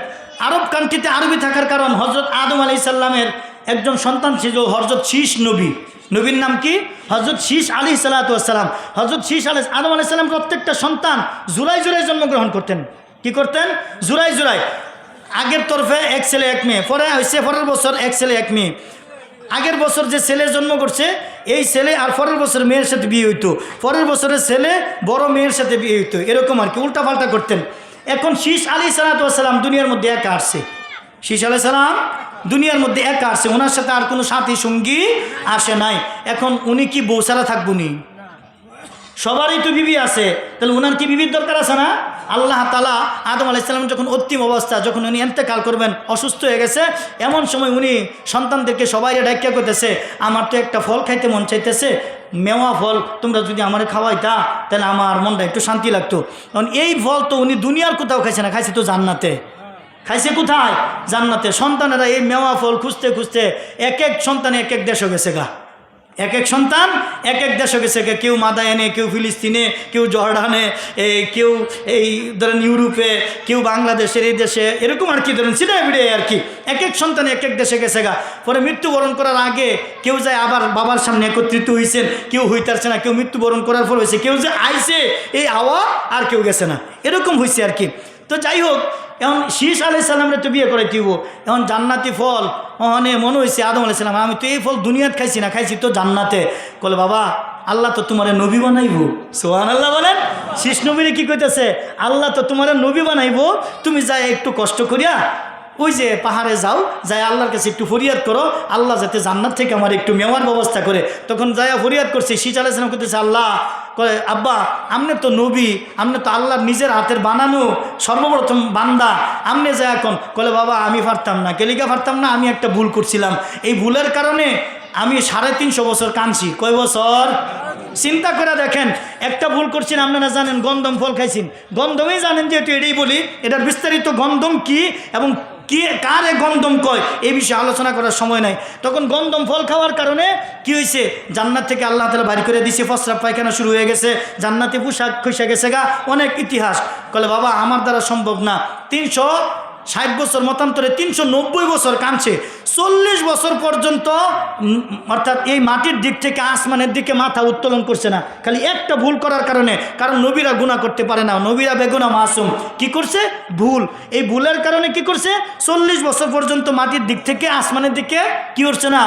আরব কান্ট্রিতে আরবি থাকার কারণ হজরত আদম আলাইহিস সালামের একজন সন্তান ছিল হজরত শীষ নবী। নবীর নাম কি? হজরত শীষ আলাইহিস সালাতু ওয়াস সালাম। হজরত শীষ আদম আলাইহিস সালাম প্রত্যেকটা সন্তান জুলাই জুলাই জন্মগ্রহণ করতেন। কি করতেন? জুলাই জুলাই। আগের তরফে এক ছেলে এক মেয়ে, পরে হয়েছে পরের বছর এক ছেলে এক মেয়ে। আগের বছর যে ছেলে জন্ম করছে এই ছেলে আর পরের বছর মেয়ের সাথে বিয়ে হইতো, পরের বছরের ছেলে বড় মেয়ের সাথে বিয়ে হইতো, এরকম আর কি উল্টাপাল্টা করতেন। এখন শীষ আলাইহিস সালাম দুনিয়ার মধ্যে একা আসছে। শীষ আলাইহিস সালাম দুনিয়ার মধ্যে একা আসছে, ওনার সাথে আর কোনো সাথী সঙ্গী আসে নাই। এখন উনি কি বউ ছাড়া থাকবো নি? সবারই তো বিবি আছে, তাহলে ওনার কি বিবির দরকার আছে না? আল্লাহ তাআলা আদম আলাইহিস সালাম যখন অন্তিম অবস্থা, যখন উনি ইন্তেকাল করবেন, অসুস্থ হয়ে গেছে, এমন সময় উনি সন্তানদেরকে সবাই ডাকিয়া করতেছে, আমার তো একটা ফল খাইতে মন চাইতেছে, মেওয়া ফল, তোমরা যদি আমার খাওয়াইতা তাহলে আমার মনটা একটু শান্তি লাগতো। কারণ এই ফল তো উনি দুনিয়ার কোথাও খাইছে না, খাইছে তো জান্নাতে। খাইছে কোথায়? জান্নাতে। সন্তানেরা এই মেওয়া ফল খুঁজতে খুঁজতে এক এক সন্তানে এক এক দেশে গেছে গা, এক এক সন্তান এক এক দেশে গেছে। কেউ মাদায়ানে, কেউ ফিলিস্তিনে, কেউ জর্ডানে, কেউ এই ধরেন ইউরোপে, কেউ বাংলাদেশের এই দেশে, এরকম আর কি ধরেন ছিঁড়ে বিড়ে আর কি এক এক সন্তান এক এক দেশে গেছে গা। পরে মৃত্যুবরণ করার আগে কেউ যায় আবার বাবার সামনে একত্রিত হয়েছেন, কেউ হইতারছে না, কেউ মৃত্যুবরণ করার পর হয়েছে, কেউ যে আইছে এই আওয়া আর কেউ গেছে না, এরকম হয়েছে আর কি। তো যাই হোক, এখন শীষ আলাইহিস সালামরে তো বিয়ে করে দিব, এখন জান্নাতি ফল ওখানে মনে হয়েছে আদম আলাইহিস সালাম, আমি তো এই ফল দুনিয়াত খাইছি না, খাইছি তো জান্নাতে। বলে বাবা আল্লাহ তো তোমার নবী বানাইব। সুবহানাল্লাহ বলেন। শীষ নবীরে কি কইতেছে? আল্লাহ তো তোমার নবী বানাইব, তুমি যাই একটু কষ্ট করিয়া ওই যে পাহাড়ে যাও, যাই আল্লাহর কাছে একটু ফরিয়াদ করো, আল্লাহ যাতে জান্নাত থেকে আমার একটু মেওয়ার ব্যবস্থা করে। তখন যাইয়া ফরিয়াদ করছে, শীষ আলাইহিস সালাম করতেছে, আল্লাহ কয় আব্বা আপনি তো নবী, আপনি তো আল্লাহর নিজের হাতের বানানো সর্বপ্রথম বান্দা, আপনি যা এখন। কলে বাবা আমি পারতাম না। কেলিকা পারতাম না? আমি একটা ভুল করছিলাম, এই ভুলের কারণে আমি 350 বছর কাঁদছি। কয় বছর? চিন্তা করে দেখেন, একটা ভুল করছেন। আপনারা জানেন গন্ধম ফল খাইছেন, গন্ধমই জানেন, যেহেতু এটাই বলি, এটার বিস্তারিত গন্ধম কি এবং কি কারে গন্ধম কয় এই বিষয়ে আলোচনা করার সময় নাই। তখন গন্ধম ফল খাওয়ার কারণে কি হয়েছে? জান্নাত থেকে আল্লাহ তাআলা বাড়ি করে দিয়েছে, প্রস্রাব পায়খানা শুরু হয়ে গেছে, জান্নাতে পোশাক খসে গেছে গা, অনেক ইতিহাস। বলে বাবা আমার দ্বারা সম্ভব না। 360 বছর মতান্তরে 390 বছর কাঁদছে, 40 বছর পর্যন্ত, অর্থাৎ এই মাটির দিক থেকে আসমানের দিকে মাথা উত্তোলন করছে না, খালি একটা ভুল করার কারণে। কারণ নবীরা গুনাহ করতে পারে না, নবীরা বেগুনাহ মাসুম। কি করছে? ভুল। এই ভুলের কারণে কি করছে? 40 বছর পর্যন্ত মাটির দিক থেকে আসমানের দিকে কি করছে না,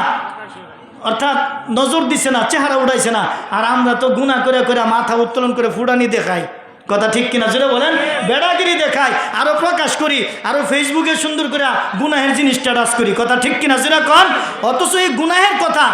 অর্থাৎ নজর দিছে না, চেহারা উঠাইছে না। আর আমরা তো গুনাহ করে করে মাথা উত্তোলন করে ফুটানি দেখাই, কথা ঠিক কিনা জোরে বলেন? বেড়াগিরি দেখাই, আরো প্রকাশ করি, আরো ফেসবুকে সুন্দর করে গুনাহের জিনিস স্ট্যাটাস করি, কথা ঠিক কিনা জোরে কন। অথচ এই গুনাহের কথা,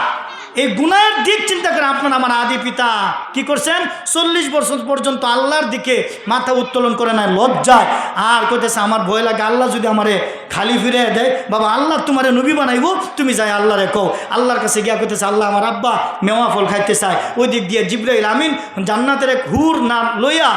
এই গুনাহের দিক চিন্তা করে আপনার আমার আদি পিতা কি করছেন? 40 বছর পর্যন্ত আল্লাহর দিকে মাথা উত্তোলন করে না, লজ্জায়। আর কইতেছে আমার ভয় লাগে, আল্লাহ যদি আমারে খালি ফিরে দেয়, বাবা আল্লাহ তোমারে নবী বানাইবো, তুমি যাই আল্লাহরে কও। আল্লাহর কাছে গিয়া কইতেছে, আল্লাহ আমার আব্বা মেওয়া ফল খাইতে চায়। ওই দিক দিয়ে জিবরাইল আমিন জান্নাতের এক হুর না লইয়া,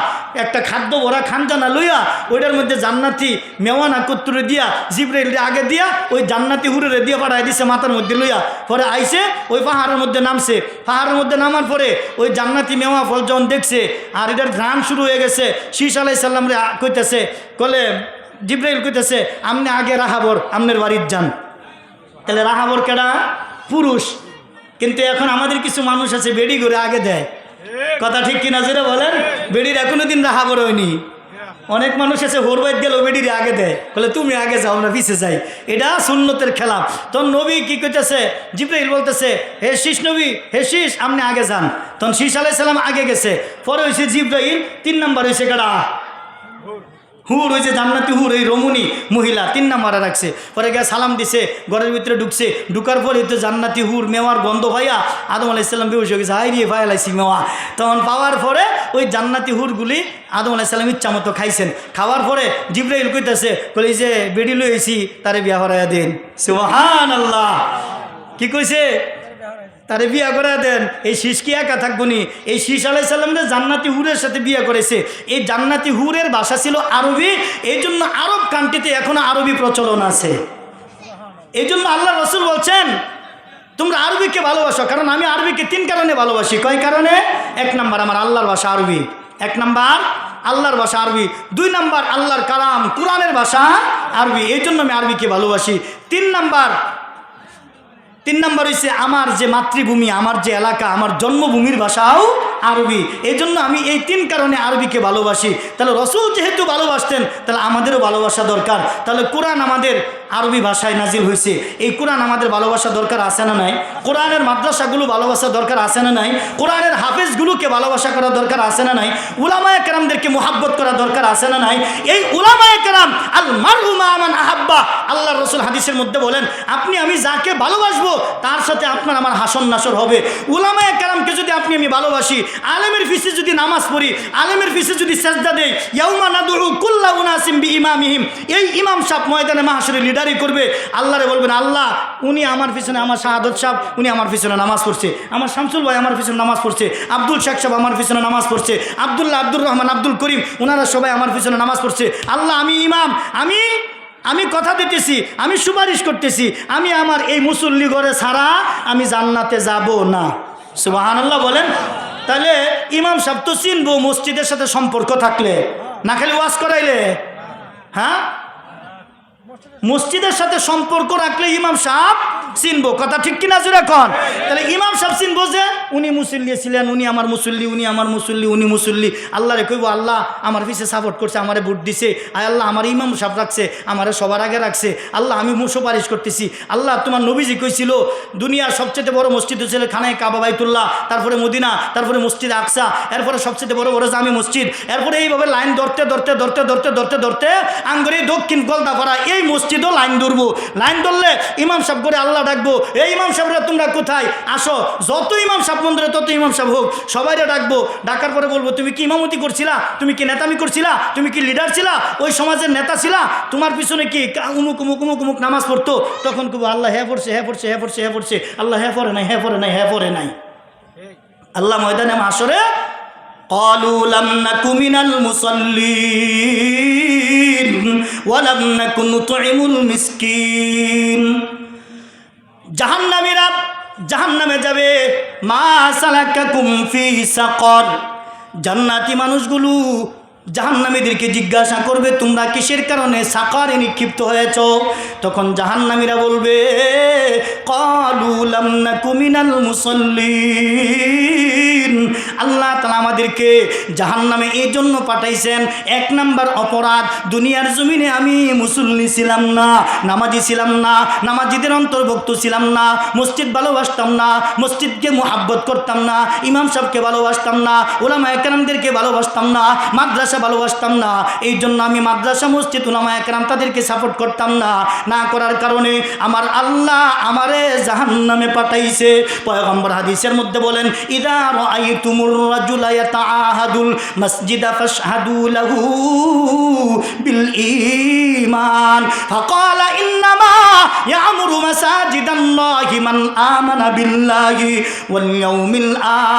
একটা খাদ্য ভরা খানজানা লইয়া, ওইটার মধ্যে জান্নাতি মেওয়া না কত্তুরে দিয়া জিবরাইল আগে দিয়া ওই জান্নাতি হুরে দিয়ে পাঠাই দিছে মাথার মধ্যে লইয়া। পরে আইসে ওই পাহাড়ের মধ্যে নামছে, পাহাড়ের মধ্যে নামার পরে ওই জান্নাতি মেওয়া ফল যখন দেখছে আর এটার ঘ্রাণ শুরু হয়ে গেছে, শীষ আলাইহিস সালাম রে কইতেছে, কলে জিবরাইল কইতেছে আপনি আগে রাহাবর আমনের বাড়ির যান। তাহলে রাহাবর কেডা? পুরুষ। কিন্তু এখন আমাদের কিছু মানুষ আছে বেড়ি করে আগে দেয়, কথা ঠিক কিনা জোরে বলেন? বেড়ির এখনো দিন রাহাবর হয়নি। অনেক মানুষ আছে হোরবাইত গেল বেড়ির আগে দেয়, বলে তুমি আগে যাও আমরা পিছে যাই, এটা সুন্নতের খেলাফ। তখন নবী কি কইতেছে? জিবরাইল বলতেছে, হে শীষ নবী, হে শীষ আপনি আগে যান। তখন শীষ আলাইহিস সালাম আগে গেছে, পরে হয়েছে জিবরাইল, 3 নম্বর হয়েছে কেডা? হুর, ওই যে জান্নাতি হুর, এই রমণী মহিলা 3 নম্বরে রাখছে। পরে গিয়ে সালাম দিছে, ঘরের ভিতরে ঢুকছে, ঢুকার পরে তো জান্নাতি হুর মেওয়ার গন্ধ ভাইয়া আদম আলাইহিস সালাম বেহুশ হয়ে গেছে, হাই রে ভাই লাইছি মেওয়া। তখন পাওয়ার পরে ওই জান্নাতি হুরগুলি আদম আলাইহিস সালাম ইচ্ছা মতো খাইছেন। খাওয়ার পরে জিবরাইল কইতেছে, বলে যে বেডি লইছি তারে বিয়া করাইয়া দেন। সুবহানাল্লাহ, কি কইছে? তারে বিয়া করে দেন। এই শীষ কি একা থাকবো নি? এই শীষ আলাইহিস সালামের জান্নাতি হুরের সাথে বিয়া করেছে। এই জান্নাতি হুরের ভাষা ছিল আরবি, এই জন্য আরব কান্ট্রিতে এখনো আরবি প্রচলন আছে। এই জন্য আল্লাহ রসুল বলছেন তোমরা আরবিকে ভালোবাসো, কারণ আমি আরবিকে 3 কারণে ভালোবাসি। কয় কারণে? 1 নাম্বার আমার আল্লাহর ভাষা আরবি, 1 নাম্বার আল্লাহর ভাষা আরবি, 2 নাম্বার আল্লাহর কালাম কোরআনের ভাষা আরবি, এই জন্য আমি আরবিকে ভালোবাসি। 3 নাম্বার হচ্ছে আমার যে মাতৃভূমি, আমার যে এলাকা, আমার জন্মভূমির ভাষাও আরবি, এই জন্য আমি এই 3 কারণে আরবিকে ভালোবাসি। তাহলে রসুল যেহেতু ভালোবাসতেন, তাহলে আমাদেরও ভালোবাসা দরকার। তাহলে কোরআন আমাদের আরবি ভাষায় নাজিল হয়েছে, এই কোরআন আমাদের ভালোবাসা দরকার আছে না নাই? কোরআনের মাদ্রাসাগুলো ভালোবাসা দরকার আছে না নাই? কোরআনের হাফেজগুলোকে ভালোবাসা করা দরকার আছে না নাই? উলামায়ে কেরামদেরকে মুহাব্বত করা দরকার আছে না নাই? এই উলামায়ে কেরাম আল মারউ মা মান আহাব্বা, আল্লাহর রাসূল হাদিসের মধ্যে বলেন আপনি আমি যাকে ভালোবাসবো তার সাথে আপনার আমার হাসন নাসর হবে। উলামায়ে কেরামকে যদি আপনি আমি ভালোবাসি, আলেমের পিছে যদি নামাজ পড়ি, আলেমের পিছে যদি সেজদা দেই, ইয়াউমা নাদউ কুল্লা উনাসিম বিইমামিহিম, এই ইমাম সাহেব ময়দানে মাহশরে লিডারি করবে, আল্লাহরে বলবেন আল্লাহ উনি আমার পিছনে, আমার শাহাদত সাহেব উনি আমার পিছনে নামাজ পড়ছে, আমার শামসুল ভাই আমার পিছনে নামাজ পড়ছে, আব্দুল শেখ সাহেব আমার পিছনে নামাজ পড়ছে, আব্দুল্লাহ, আব্দুর রহমান, আব্দুল করিম, ওনারা সবাই আমার পিছনে নামাজ পড়ছে। আল্লাহ আমি ইমাম, আমি কথা দিতেছি, আমি সুপারিশ করতেছি, আমি আমার এই মুসল্লি ঘরে ছাড়া আমি জান্নাতে যাব না। সুবহানাল্লাহ বলেন। তাহলে ইমাম সাহেব তো চিনবো মসজিদের সাথে সম্পর্ক থাকলে, না খালি ওয়াজ করাইলে। হ্যাঁ, মসজিদের সাথে সম্পর্ক রাখলে ইমাম সাহেব চিনবো, কথা ঠিক কিনা জোরে কন? তাহলে ইমাম সাহেব চিনবো যে উনি মুসল্লি ছিলেন, উনি আমার মুসল্লি, উনি আমার মুসল্লি, উনি মুসল্লি। আল্লাহরে কইব আল্লাহ আমার পিছে সাপোর্ট করছে, আমারে ভোট দিছে, আয় আল্লাহ আমার ইমাম সাহেব রাখছে, আমারে সবার আগে রাখছে, আল্লাহ আমি সুপারিশ করতেছি। আল্লাহ তোমার নবীজি কইছিল দুনিয়ার সবচেয়ে বড় মসজিদ ছিল খানায় কাবা বাইতুল্লাহ, তারপরে মদিনা, তারপরে মসজিদ আকসা, এরপরে সবচেয়ে বড় বড় জামি মসজিদ, এরপরে এইভাবে লাইন ধরতে ধরতে ধরতে ধরতে ধরতে ধরতে আঙ্গুরে দক্ষিণ গলদাপাড়া এই মসজিদও লাইন ধরবো। লাইন ধরলে ইমাম সাহেব করে আল্লাহ ডাকবো, এই ইমাম সাহেবরা তোমরা কোথায় আসো, যত ইমাম সাহেব মন্দিরে তত ইমাম সাহেব হোক, সবাইরে ডাকবো। ডাকার পরে বলবো তুমি কি ইমামতি করছিলা, তুমি কি নেতামি করছিলা, তুমি কি লিডার ছিলা, ওই সমাজের নেতা ছিলা, তোমার পিছনে কি উমুক উমুক উমুক উমুক নামাজ পড়তো? তখন কব আল্লাহ হ্যাঁ পড়ছে, হ্যাঁ পড়ছে, হ্যাঁ পড়ছে, হ্যাঁ পড়ছে, আল্লাহ হ্যাঁ পড়ে নাই, হ্যাঁ পড়ে নাই, হ্যাঁ পড়ে নাই। আল্লাহ ময়দানে মাশরে قالوا لم نك من المصلين ولم نكن نطعم المسكين। জাহান্নামীরা জাহান্নামে যাবে, মা সালাকাকুম ফি সাকর। জান্নাতি মানুষগুলো জাহান্নামীদেরকে জিজ্ঞাসা করবে তোমরা কিসের কারণে সাকারে নিক্ষিপ্ত হয়েছ? তখন জাহান্নামীরা বলবে ক্বালু লাম নাকু মিনাল মুসাল্লিন। আল্লাহ তাআলা আমাদেরকে জাহান্নামে এই জন্য পাঠাইছেন, 1 নাম্বার অপরাধ, দুনিয়ার জমিনে আমি মুসল্লি ছিলাম না, নামাজি ছিলাম না, নামাজিদের অন্তর্ভুক্ত ছিলাম না, মসজিদ ভালোবাসতাম না, মসজিদকে মুহাব্বত করতাম না, ইমাম সাহেবকে ভালোবাসতাম না, উলামায়ে কেরামদেরকে ভালোবাসতাম না, মাদ্রাসা ভালোবাসতাম না, এই জন্য আমি মাদ্রাসা মসজিদ উলামায়ে কেরাম তাদেরকে সাপোর্ট করতাম না। না করার কারণে আমার আল্লাহ আমারে জাহান্নামে পাঠাইছে। পয়গম্বর হাদিসের মধ্যে বলেন ইদা রাআইতুমুর রাজুলা ইয়াতাআহাদুল মাসজিদা ফাশহাদু লাহু বিল ঈমান ফাকালা ইন্নামা ইয়ামুরু মাসাজিদাল্লাহি মান আমানা বিল্লাহি ওয়াল ইয়াউমিল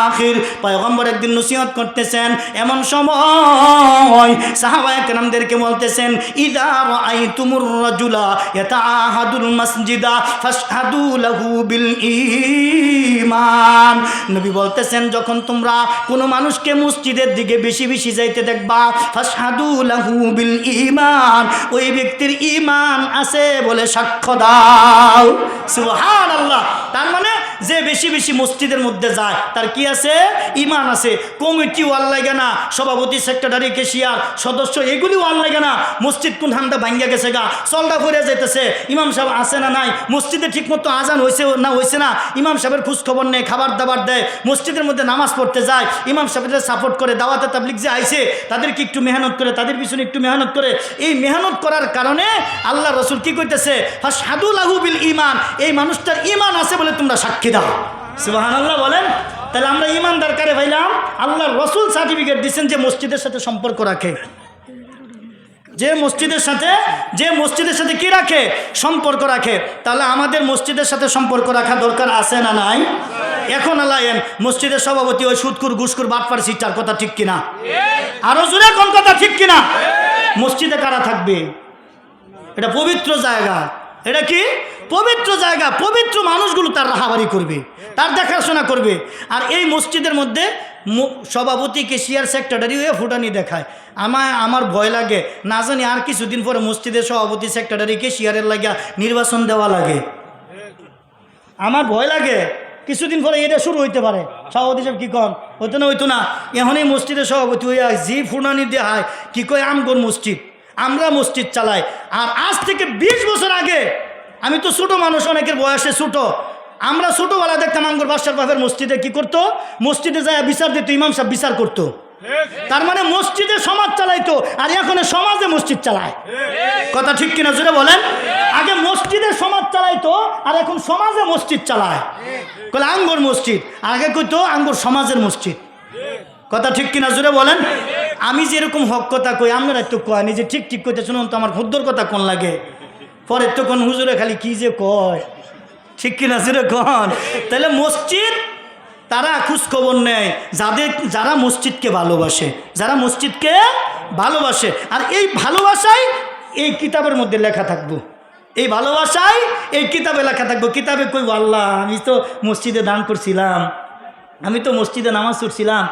আখির। পয়গম্বর একদিন নসিহত করতেছেন, এমন সময় সাহাবায়ে কেরামদেরকে বলতেছেন ইযা রাআইতুমুর রাজুলা ইয়াতাআহাদুল মাসজিদা ফাশহাদু লাহু বিল ঈমান। নবী বলতেছেন যখন তোমরা কোনো মানুষকে মসজিদের দিকে বেশি বেশি যাইতে দেখবা, ফাশহাদু লাহু বিল ঈমান, ওই ব্যক্তির ঈমান আছে বলে সাক্ষ্য দাও। সুবহানাল্লাহ। তার মানে যে বেশি বেশি মসজিদের মধ্যে যায় তার কি আছে? ইমান আছে। কমিটি ওয়াল লাগে না, সভাপতি সেক্রেটারি কেশিয়ার সদস্য এগুলি ওয়াল লাগে না। মসজিদ কোন ঠান্ডা ভাঙ্গা গেছে গা, চলটা ফুরে যাইতেছে, ইমাম সাহেব আছে না নাই, মসজিদে ঠিকমতো আজান হয়েছে না হয়েছে না, ইমাম সাহেবের খোঁজখবর নেই, খাবার দাবার দেয়, মসজিদের মধ্যে নামাজ পড়তে যায়, ইমাম সাহেবদের সাপোর্ট করে, দাওয়াতে তাবলিগ যে আইছে তাদেরকে একটু মেহনত করে, তাদের পিছনে একটু মেহনত করে। এই মেহনত করার কারণে আল্লাহ রসুল কি কইতেছে? ফাশহাদু লাহু বিল ঈমান, এই মানুষটার ঈমান আছে বলে তোমরা সাক্ষী দাও। সুবহানাল্লাহ বলেন। তাহলে আমরা ঈমানদার কারে ভাইলাম? আল্লাহর রসুল সার্টিফিকেট দিচ্ছেন যে মসজিদের সাথে সম্পর্ক রাখে, যে মসজিদের সাথে কি রাখে? সম্পর্ক রাখে। তাহলে আমাদের মসজিদের সাথে সম্পর্ক রাখা দরকার আছে না নাই? এখন আলায়েন মসজিদের সভাপতি ওই সুদকুর ঘুষকুর বাটপার সিটার কথা ঠিক কিনা? আরো জোরে কোন কথা ঠিক কিনা? মসজিদে কারা থাকবে? এটা পবিত্র জায়গা। এটা কি পবিত্র জায়গা? পবিত্র মানুষগুলো তার রাহাবারি করবে, তার দেখাশোনা করবে। আর এই মসজিদের মধ্যে সভাপতি কেশিয়ার সেক্রেটারি হয়ে ফুটানি দেখায়। আমার ভয় লাগে, না জানি আর কিছুদিন পরে মসজিদের সভাপতি সেক্রেটারি কেশিয়ারের লাগিয়া নির্বাচন দেওয়া লাগে। আমার ভয় লাগে কিছুদিন পরে এটা শুরু হইতে পারে। সভাপতি সাহেব কি কন? হইতো না। এখন এই মসজিদের সভাপতি হইয়া যে ফুটানি দেখায় কি কয় আমগর মসজিদ, আমরা মসজিদ চালাই। আর আজ থেকে 20 বছর আগে, আমি তো ছোট মানুষ, অনেকের বয়সে ছোট, আমরা ছোটবেলা দেখতাম আমগর বাদশার বাপের মসজিদে কি করতো? মসজিদে যায় বিচার দিত, ইমাম সাহেব বিচার করতো। তার মানে মসজিদে সমাজ চালাইতো, আর এখন সমাজে মসজিদ চালায়। কথা ঠিক কিনা জোরে বলেন? আগে মসজিদে সমাজ চালাইতো, আর এখন সমাজে মসজিদ চালায়। কলে আঙ্গর মসজিদ, আগে কইতো আঙ্গর সমাজের মসজিদ। কথা ঠিক কিনা জোরে বলেন? আমি যেরকম হক কথা কই, আপনারা তো কয় নিজে ঠিক ঠিক কইতে শুনুন তো, আমার খুদ্দর কথা কোন লাগে, পরে তো কোন হুজুরে খালি কি যে কয়, ঠিক কিনা জোরে কন। তাহলে মসজিদ তারা খোঁজ খবর নেয় যারা মসজিদকে ভালোবাসে, আর এই ভালোবাসাই এই কিতাবের মধ্যে লেখা থাকবো, এই ভালোবাসাই এই কিতাবে লেখা থাকবো। কিতাবে কই আল্লাহ আমি তো মসজিদে দান করছিলাম, আমি তো মসজিদে নামাজ পড়ছিলাম,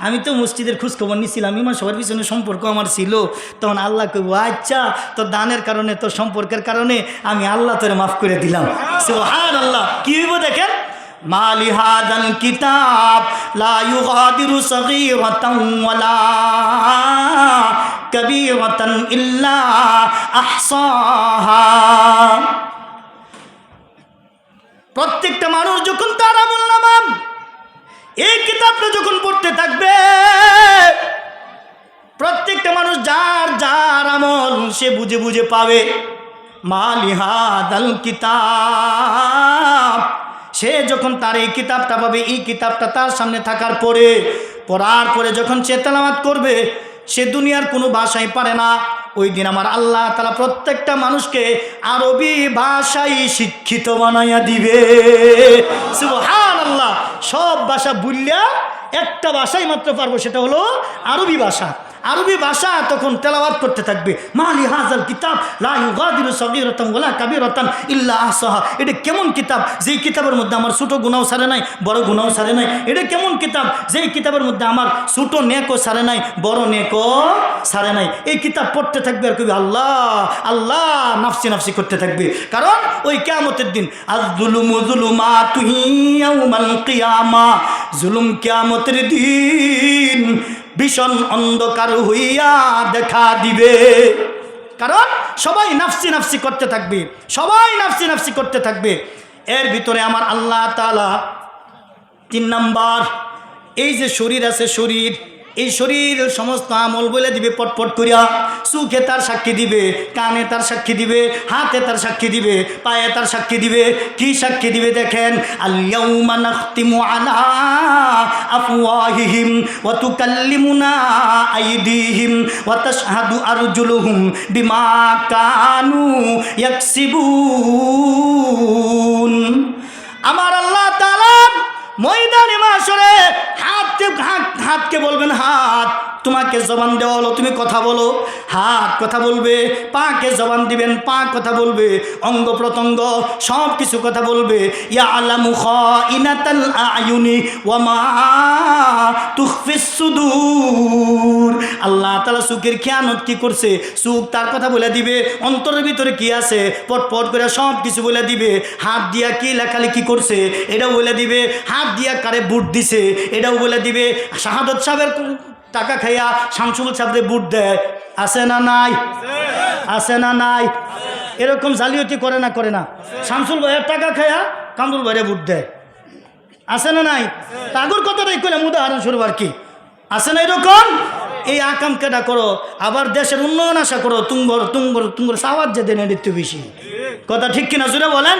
আমি তো মসজিদের খোঁজখবর নিছিলাম, ইমান সবার পিছনে সম্পর্ক আমার ছিল। তখন আল্লাহ কইব আচ্ছা তোর দানের কারণে, তোর সম্পর্কের কারণে আমি আল্লাহ তোরে মাফ করে দিলাম। সুবহানাল্লাহ। কি হইব দেখেন? মালি হাদাল কিতাব লা ইউগাদিরু সগীরাতান ওয়ালা কাবীরাতান ইল্লা আহসাহা। প্রত্যেকটা মানুষ যখন তার আমলনামা এই কিতাবটা যখন পড়তে থাকবে, প্রত্যেকটা মানুষ যার যার আমল সে বুঝে বুঝে পাবে। মালি হাদাল কিতাব, সে যখন তার এই কিতাবটা পাবে, এই কিতাবটা তার সামনে থাকার পরে, পড়ার পরে যখন সে তেলাওয়াত করবে, সে দুনিয়ার কোনো ভাষাই পারে না। ওই দিন আমার আল্লাহ তাআলা প্রত্যেকটা মানুষকে আরবি ভাষায় শিক্ষিত বানাইয়া দিবে। সুবহানাল্লাহ। সব ভাষা ভুলিয়া একটা ভাষাই মাত্র পারবো, সেটা হলো আরবি ভাষা। আরবি ভাষা তখন তেলাওয়াত করতে থাকবে। মালি হাযাল কিতাব লা ইউগাদিরু সগীরাতান ওয়ালা কাবীরাতান ইল্লা আহসাহা। এটা কেমন কিতাব যেই কিতাবের মধ্যে আমার ছোট গুনাহও ছাড়ে নাই, বড় গুনাহও ছাড়ে নাই। এটা কেমন কিতাব যেই কিতাবের মধ্যে আমার ছোট নেকও ছাড়ে নাই, বড় নেকও ছাড়ে নাই। এই কিতাব পড়তে থাকবে আর কবি আল্লাহ আল্লাহ নাফসি নাফসি করতে থাকবে। কারণ ওই কিয়ামতের দিন আয-যুলুমু যুলুমাতুন ইয়াউমাল কিয়ামা, জুলুম কিয়ামতের দিন ভীষণ অন্ধকার হইয়া দেখা দিবে। কারণ সবাই নাফসি নাফসি করতে থাকবে, সবাই নাফসি নাফসি করতে থাকবে। এর ভিতরে আমার আল্লাহ তাআলা 3 নাম্বার, এই যে শরীর আছে, শরীর, এই শরীর সমস্ত আমল বলে দিবে পটপট করিয়া। চোখে তার সাক্ষী দিবে, কানে তার সাক্ষী দিবে, হাতে তার সাক্ষী দিবে, পায়ে তার সাক্ষী দিবে। কি সাক্ষী দিবে দেখেন? আল-ইয়াউমা নাখতিমু আলা আফওয়াহিহিম ওয়া তুকাল্লিমুনা আইদিহিম ওয়া তাশহাদু আরজুলুহুম বিমা কানু ইয়াকসিবুন। আমার আল্লাহ তাআলা ময়দানে মাশরে হাতকে বলবেন হাত, তোমাকে জবান দেওয়া হলো, তুমি কথা বলো, হাত কথা বলবে, পাকে জবান দিবেন, পা কথা বলবে, অঙ্গ প্রত্যঙ্গ সব কিছু কথা বলবে। ইয়ালামু খাইনাতাল আয়ুনি ওয়া মা তুখফিস সুদূর। আল্লাহ তাআলা চোখের খেয়ানত কি করছে, চোখ তার কথা বলে দিবে, অন্তরের ভিতরে কি আছে পটপট করে সব কিছু বলে দিবে। হাত দিয়া কি লেখালেখি করছে এটাও বলে দিবে, হাত দিয়া কারে বুট দিছে এটাও বলে দিবে। শাহাদত সাহেবের টাকা খাইয়া শামসুল সাহেবদের বুট দেয়, আছে না নাই? আছে না নাই? এরকম জালিয়াতি করে না করে না? শামসুল ভাইয়ের টাকা খাইয়া কামরুল ভাইরে বুট দেয়, আছে না নাই? তাগর কথাটাই করলাম উদাহরণস্বরূপ আর কি, আছে না এরকম? এই আকাম কেটা করো, আবার দেশের উন্নয়ন আশা করো, তুঙ্গর সাওয়ার যে দেন একটু বেশি। কথা ঠিক কিনা জুড়ে বলেন?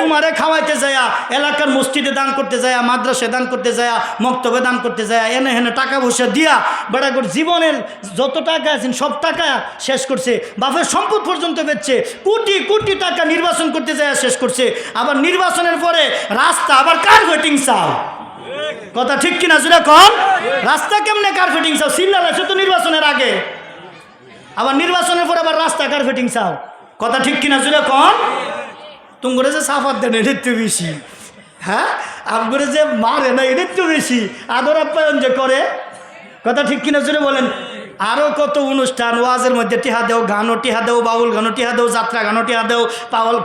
তোমারে খাওয়াইতে যায়া, এলাকার মসজিদে দান করতে যায়া, মাদ্রাসায় দান করতে যায়া, মক্তবে দান করতে যায়া, এনে হেনে টাকা পয়সা দিয়া বেড়া করে জীবনের যত টাকা আছেন সব টাকা শেষ করছে, বাপের সম্পদ পর্যন্ত বেচছে, কোটি কোটি টাকা নির্বাচন করতে যায়া শেষ করছে। আবার নির্বাচনের পরে রাস্তা আবার কার্পেটিং চাও। কথা ঠিক কিনা জুড়ে কম? রাস্তা কেমনে কার্পেটিং চাও? সিল্লাল আছে তো নির্বাচনের আগে, আবার নির্বাচনের পর আবার রাস্তা কার্পেটিং চাও। কথা ঠিক কিনা জুড়ে কম? তুমি যে সাফার দেন এটা একটু বেশি, হ্যাঁ আপনার যে মারে না এটা একটু বেশি, আদর আপ্যায়ন যে করে। কথা ঠিক কিনা জুড়ে বলেন? আরও কত অনুষ্ঠান, ওয়াজের মধ্যে টিহা দেও, গানও টিহা দেও, বাউল গানও টিহা দেও, যাত্রা গানও টিহা দেও,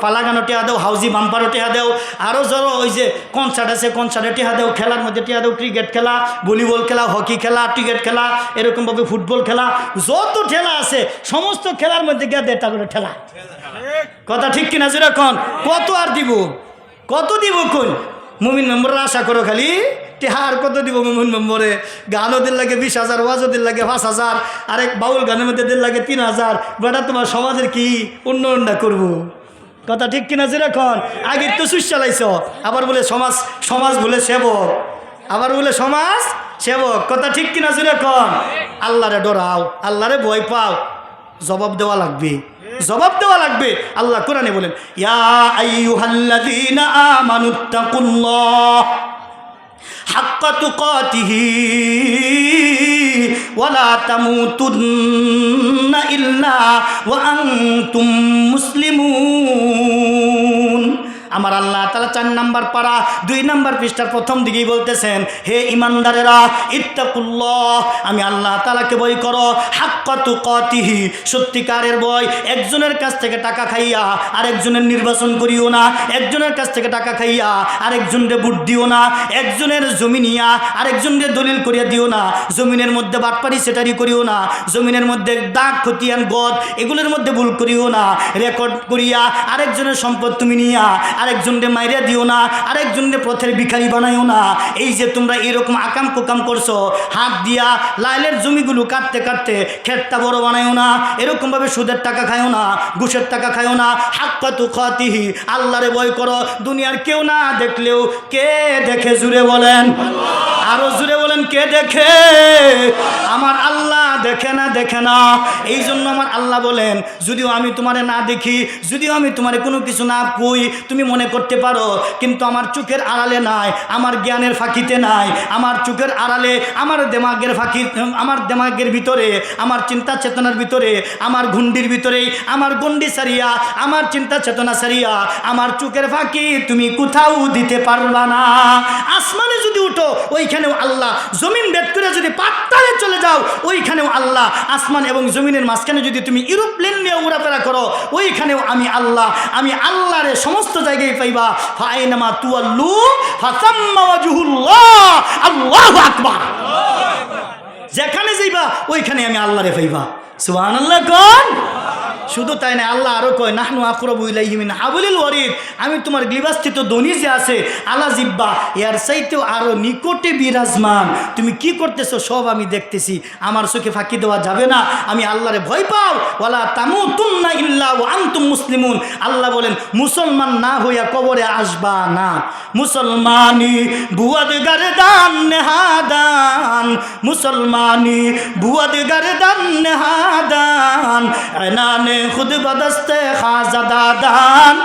পালা গানও টিহা দেও, হাউজি বাম্পারও টিহা দেও, আরও যারা ওই যে কনসার্ট আছে কনসার্টে টিহা দেও, খেলার মধ্যে টিহা দেও, ক্রিকেট খেলা, ভলিবল খেলা, হকি খেলা, ক্রিকেট খেলা, এরকমভাবে ফুটবল খেলা, যত খেলা আছে সমস্ত খেলার মধ্যে গিয়ে দেড়টা করে ঠেলা। কথা ঠিক কিনা যেরকম? কত আর দিব, কত দিব? কোন মুমিন মেম্বরের আশা করো খালি টেহার কত দিব মুমিন মেম্বরে? গানও দিন লাগে 20,000, ওয়াজও দিন লাগে 5,000, আরেক বাউল গানের মধ্যে দিন লাগে 3,000। বেটা তোমার সমাজের কি উন্নয়নটা করবো? কথা ঠিক কিনা যেরকম? আগে তো সুইচ চালাইছ, আবার বলে সমাজ বলে সেবক, আবার বলে সমাজ সেবক। কথা ঠিক কিনা যেরকম? আল্লাহরে ডরাও, আল্লাহরে ভয় পাও, জবাব দেওয়া লাগবে, জবাব দেওয়া লাগবে। আল্লাহ কোরআনে বলেন, ইয়া আইয়ুহাল্লাযীনা আমানুত্তাকুল্লাহ হাক্কা তুকাতিহি ওয়া লা তামুতুন্না ইল্লা ওয়া আনতুম মুসলিমুন। আমার আল্লাহ তাআলা 4 নম্বর পারা 2 নম্বর পৃষ্ঠার প্রথম দিকেই বলতেছেন, হে ইমানদারেরা ইত্তাকুল্লাহ, আমি আল্লাহ তাআলাকে ভয় করো, হাক্কা তুকাতিহি, সত্যিকারের ভয়। একজনের কাছ থেকে টাকা খাইয়া আরেকজনের নির্বাচন করিও না, একজনের কাছ থেকে টাকা খাইয়া আরেকজনকে ভোট দিও না, একজনের জমি নিয়া আরেকজনকে দলিল করিয়া দিও না, জমিনের মধ্যে বাটপারি সেটারি করিও না, জমিনের মধ্যে দাগ খতিয়ান গদ এগুলোর মধ্যে ভুল করিও না, রেকর্ড করিয়া আরেকজনের সম্পদ তুমি নিয়া আরেকজনকে মাইরা দিও না, আরেকজনকে পথের ভিখারি বানাইও না। এই যে তোমরা এরকম আকাম কোকাম করছো, হাত দিয়া লাইলের জমিগুলো কাটতে কাটতে ক্ষেতটা বড় বানাইও না, এরকমভাবে সুদের টাকা খাইও না, ঘুষের টাকা খাইও না। হাক্কা তুকাতিহি, আল্লাহরে ভয় করো। দুনিয়ার কেউ না দেখলেও কে দেখে? জুড়ে বলেন, আরো জুড়ে বলেন, কে দেখে? আমার আল্লাহ দেখে না, দেখে না। এই জন্য আমার আল্লাহ বলেন, যদিও আমি তোমারে না দেখি, যদিও আমি তোমারে কোনো কিছু না কই, তুমি মনে করতে পারো কিন্তু আমার চোখের আড়ালে নাই, আমার জ্ঞানের ফাঁকিতে নাই, আমার চোখের আড়ালে, আমার দেমাগের ফাঁকি, আমার দেমাগের ভিতরে, আমার চিন্তা চেতনার ভিতরে, আমার ঘুন্ডির ভিতরে, আমার গন্ডি সারিয়া, আমার চিন্তা চেতনা সারিয়া, আমার চোখের ফাঁকি তুমি কোথাও দিতে পারবা না। আসমানে যদি উঠো ওইখানেও আল্লাহ, জমিন ভেদ করে যদি পাতালে চলে যাও ওইখানেও আল্লাহ, আসমান এবং জমিনের মাঝখানে যদি তুমি এরোপ্লেন নিয়ে ঘোরাফেরা করো ওইখানেও আমি আল্লাহ, আমি আল্লাহরে সমস্ত জায়গায় পাইবা। ফাইনামা তুয়াল্লু ফাসাম্মা ওয়াজহুল্লাহ, আল্লাহু আকবার। যেখানে যাইবা ওইখানে আমি আল্লাহরে পাইবা। সুবহানাল্লাহ কোন? শুধু তাই না, আল্লাহ আরো কয়, নাহনু আকরাবু ইলাইহি মিন হাবলিল ওয়ারিদ, আমি তোমার গ্লীবাস্থিত দনি যে আছে আলা জিব্বা, এর চাইতেও আরো নিকটে বিরাজমান। তুমি কি করতেছো সব আমি দেখতেছি, আমার চোখে ফাঁকি দেওয়া যাবে না। আমি আল্লাহরে ভয় পাও, ওয়ালা তামুতুন্না ইল্লা ওয়া আনতুম মুসলিমুন। আল্লাহ বলেন, মুসলমান না হইয়া কবরে আসবা না। মুসলমানি বুয়াদ গারদান নেহাদান, মুসলমানি বুয়াদ গারদান নেহাদান, আনানে খুদ বদস্তে খাজাদাদান,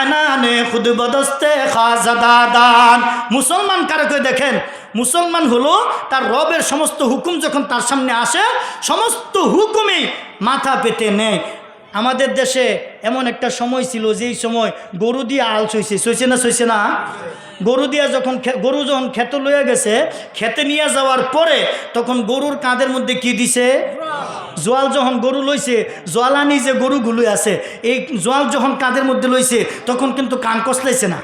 আনানে খুদ বদস্তে খাজাদাদান। মুসলমান কারে কই দেখেন, মুসলমান হলো তার রবের সমস্ত হুকুম যখন তার সামনে আসে সমস্ত হুকুমেই মাথা পেতে নেয়। আমাদের দেশে এমন একটা সময় ছিল যেই সময় গরু দিয়ে আল সইছে না গরু দিয়া গরু যখন খেতে লইয়া গেছে, খেতে নিয়ে যাওয়ার পরে তখন গরুর কাঁধের মধ্যে কি দিছে? জোয়াল। যখন গরু লইছে, জোয়ালানি যে গরুগুলো আছে এই জোয়াল যখন কাঁধের মধ্যে লইছে তখন কিন্তু কান কষলাইছে না,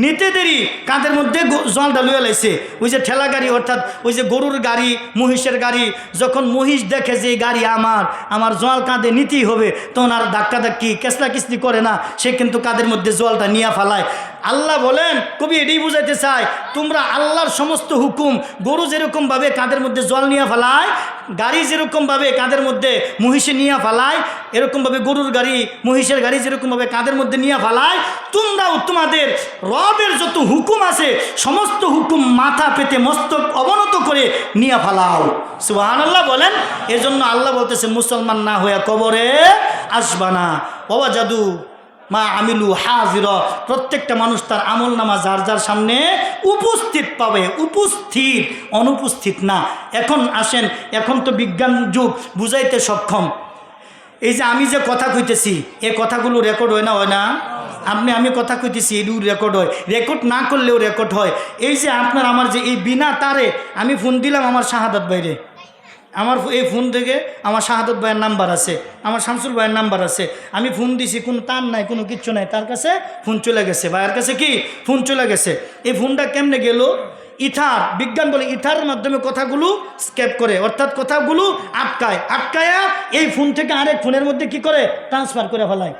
নিতে দেরি কাঁধের মধ্যে জলটা লুয়ে লাইছে। ওই যে ঠেলা গাড়ি অর্থাৎ ওই যে গরুর গাড়ি, মহিষের গাড়ি, যখন মহিষ দেখে যে গাড়ি আমার জল কাঁধে নিতেই হবে, তখন আর ধাক্কাধাক্কি কেসলা কিস্তি করে না, সে কিন্তু কাঁধের মধ্যে জলটা নিয়ে ফেলায়। আল্লাহ বলেন, কবি এটাই বুঝাইতে চায়, তোমরা আল্লাহর সমস্ত হুকুম, গরু যেরকমভাবে কাঁধের মধ্যে জল নিয়ে ফেলায়, গাড়ি যেরকমভাবে কাঁধের মধ্যে মহিষে নিয়ে ফেলায়, এরকমভাবে গরুর গাড়ি, মহিষের গাড়ি যেরকমভাবে কাঁধের মধ্যে নিয়ে ফেলায়, তোমরাও তোমাদের রবের যত হুকুম আছে সমস্ত হুকুম মাথা পেতে মস্তক অবনত করে নিয়ে ফেলাও। সুবহানাল্লাহ বলেন। এজন্য আল্লাহ বলতেছে, মুসলমান না হয়ে কবরে আসবা না। বাবা জাদু মা আমিলু হাজির, প্রত্যেকটা মানুষ তার আমল নামা যার যার সামনে উপস্থিত পাবে, উপস্থিত, অনুপস্থিত না। এখন আসেন, এখন তো বিজ্ঞান যুগ, বুঝাইতে সক্ষম। এই যে আমি যে কথা কইতেছি এই কথাগুলো রেকর্ড হয় না? আমি কথা কইতেছি এগুলো রেকর্ড হয়, রেকর্ড না করলেও রেকর্ড হয়। এই যে আমার যে এই বিনা তারে আমি ফোন দিলাম আমার শাহাদাত ভাইরে, আমার এই ফোন থেকে আমার শাহাদত ভাইয়ের নাম্বার আছে, আমার শামসুল ভাইয়ের নাম্বার আছে, আমি ফোন দিছি, কোনো তার নাই, কোনো কিচ্ছু নাই, তার কাছে ফোন চলে গেছে, ভাইয়ের কাছে কি ফোন চলে গেছে। এই ফোনটা কেমনে গেল? ইথার, বিজ্ঞান বলে ইথারের মাধ্যমে কথাগুলো স্কেপ করে, অর্থাৎ কথাগুলো আটকায়া এই ফোন থেকে আরেক ফোনের মধ্যে কি করে ট্রান্সফার করে ফেলায়।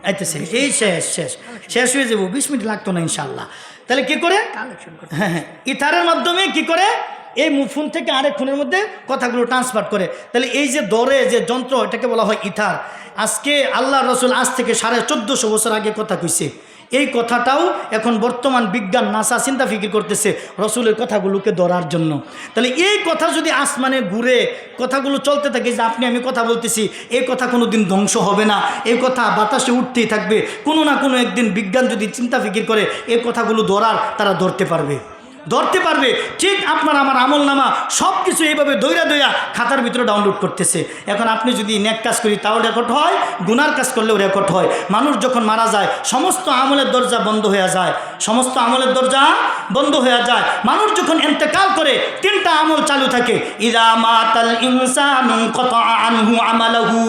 আইতেছে এই শেষ হয়ে যাবো, 20 মিনিট লাগতো না ইনশাল্লাহ। তাহলে কি করে? হ্যাঁ, ইথারের মাধ্যমে কি করে এই ফোন থেকে আরেক ফোনের মধ্যে কথাগুলো ট্রান্সফার করে। তাহলে এই যে দরে যে যন্ত্র, এটাকে বলা হয় ইথার। আজকে আল্লাহ রসুল আজ থেকে 1450 বছর আগে কথা কইছে, এই কথাটাও এখন বর্তমান বিজ্ঞান নাসা চিন্তা ফিকির করতেছে রসুলের কথাগুলোকে ধরার জন্য। তাহলে এই কথা যদি আসমানে ঘুরে কথাগুলো চলতে থাকে, যে আপনি আমি কথা বলতেছি, এই কথা কোনো দিন ধ্বংস হবে না, এই কথা বাতাসে উঠতেই থাকবে। কোনো না কোনো একদিন বিজ্ঞান যদি চিন্তা ফিকির করে এই কথাগুলো তারা ধরতে পারবে। ঠিক আপনার আমার আমল নামা সব কিছু এইভাবে দইরা খাতার ভিতরে ডাউনলোড করতেছে। এখন আপনি যদি নেক কাজ করি তাও রেকর্ড হয়, গুনার কাজ করলেও রেকর্ড হয়। মানুষ যখন মারা যায় সমস্ত আমলের দরজা বন্ধ হয়ে যায়, মানুষ যখন ইন্তেকাল করে 3টা আমল চালু থাকে। ইযা মাতাল ইনসানু কাতা আনহু আমালুহু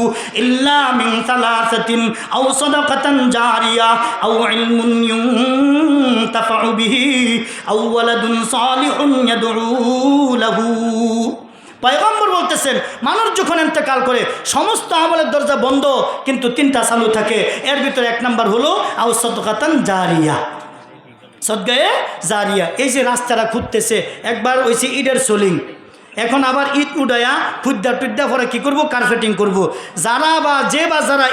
ইল্লা মিন সালাসাতিন আও সাদাকাতান জারিয়া আও ইলমুন ইউনতাফাউ বিহি আও ওয়ালাদুন সালিহুন ইয়াদউ লাহু। পয়গম্বর বলতেছেন, মানুষ যখন ইন্তেকাল করে সমস্ত আমলের দরজা বন্ধ, কিন্তু 3টা চালু থাকে। এর ভিতরে 1 নাম্বার হলো আও সাদাকাতান জারিয়া, সদকায়ে জারিয়া। এই যে রাস্তাটা খুঁজতেছে, একবার হইছে ইটের সোলিং, এখন আবার ইট উডায়া টুদ্দা পরে কী করবো? কার্পেটিং করব। যারা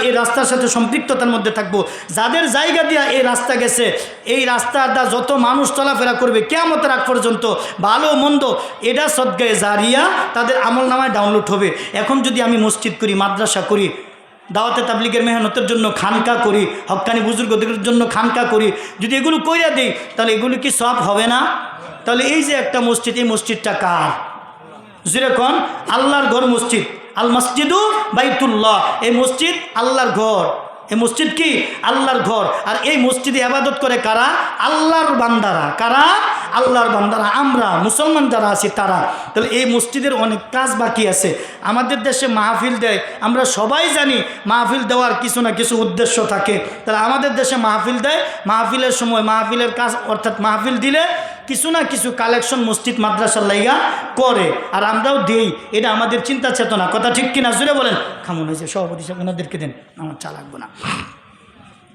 এই রাস্তার সাথে সম্পৃক্ততার মধ্যে থাকবো, যাদের জায়গা দিয়া এই রাস্তা গেছে, এই রাস্তাটা যত মানুষ চলাফেরা করবে কিয়ামতের আগ পর্যন্ত, ভালো মন্দ, এটা সদকায়ে জারিয়া তাদের আমল নামায় ডাউনলোড হবে। এখন যদি আমি মসজিদ করি, মাদ্রাসা করি, দাওয়াতে তাবলীগের মেহনতের জন্য খানকা করি, হক্কানি বুজুর্গদের জন্য খানকা করি, যদি এগুলো কইরা দিই তাহলে এগুলো কি সব হবে না? তাহলে এই যে একটা মসজিদ, এই মসজিদটা কার? যেরকম আল্লাহর ঘর মসজিদ, আল মসজিদু বাইতুল্লাহ, এই মসজিদ আল্লাহর ঘর। এই মসজিদ কি? আল্লাহর ঘর। আর এই মসজিদে ইবাদত করে কারা? আল্লাহর বান্দারা। কারা? আল্লাহর বান্দারা, আমরা মুসলমান যারা আছি তারা। তাহলে এই মসজিদের অনেক কাজ বাকি আছে। আমাদের দেশে মাহফিল দেয়, আমরা সবাই জানি মাহফিল দেওয়ার কিছু না কিছু উদ্দেশ্য থাকে। তাহলে আমাদের দেশে মাহফিল দেয়, মাহফিলের সময় মাহফিলের কাজ, অর্থাৎ মাহফিল দিলে কিছু না কিছু কালেকশন মসজিদ মাদ্রাসার লাইগা করে, আর আমরাও দিই। এটা আমাদের চিন্তা চেতনা, কথা ঠিক কিনা? জুড়ে বলেন। খামুন হয়েছে সভাপতি সাহেব, ওনাদেরকে দেন, আমার চা লাগবে না।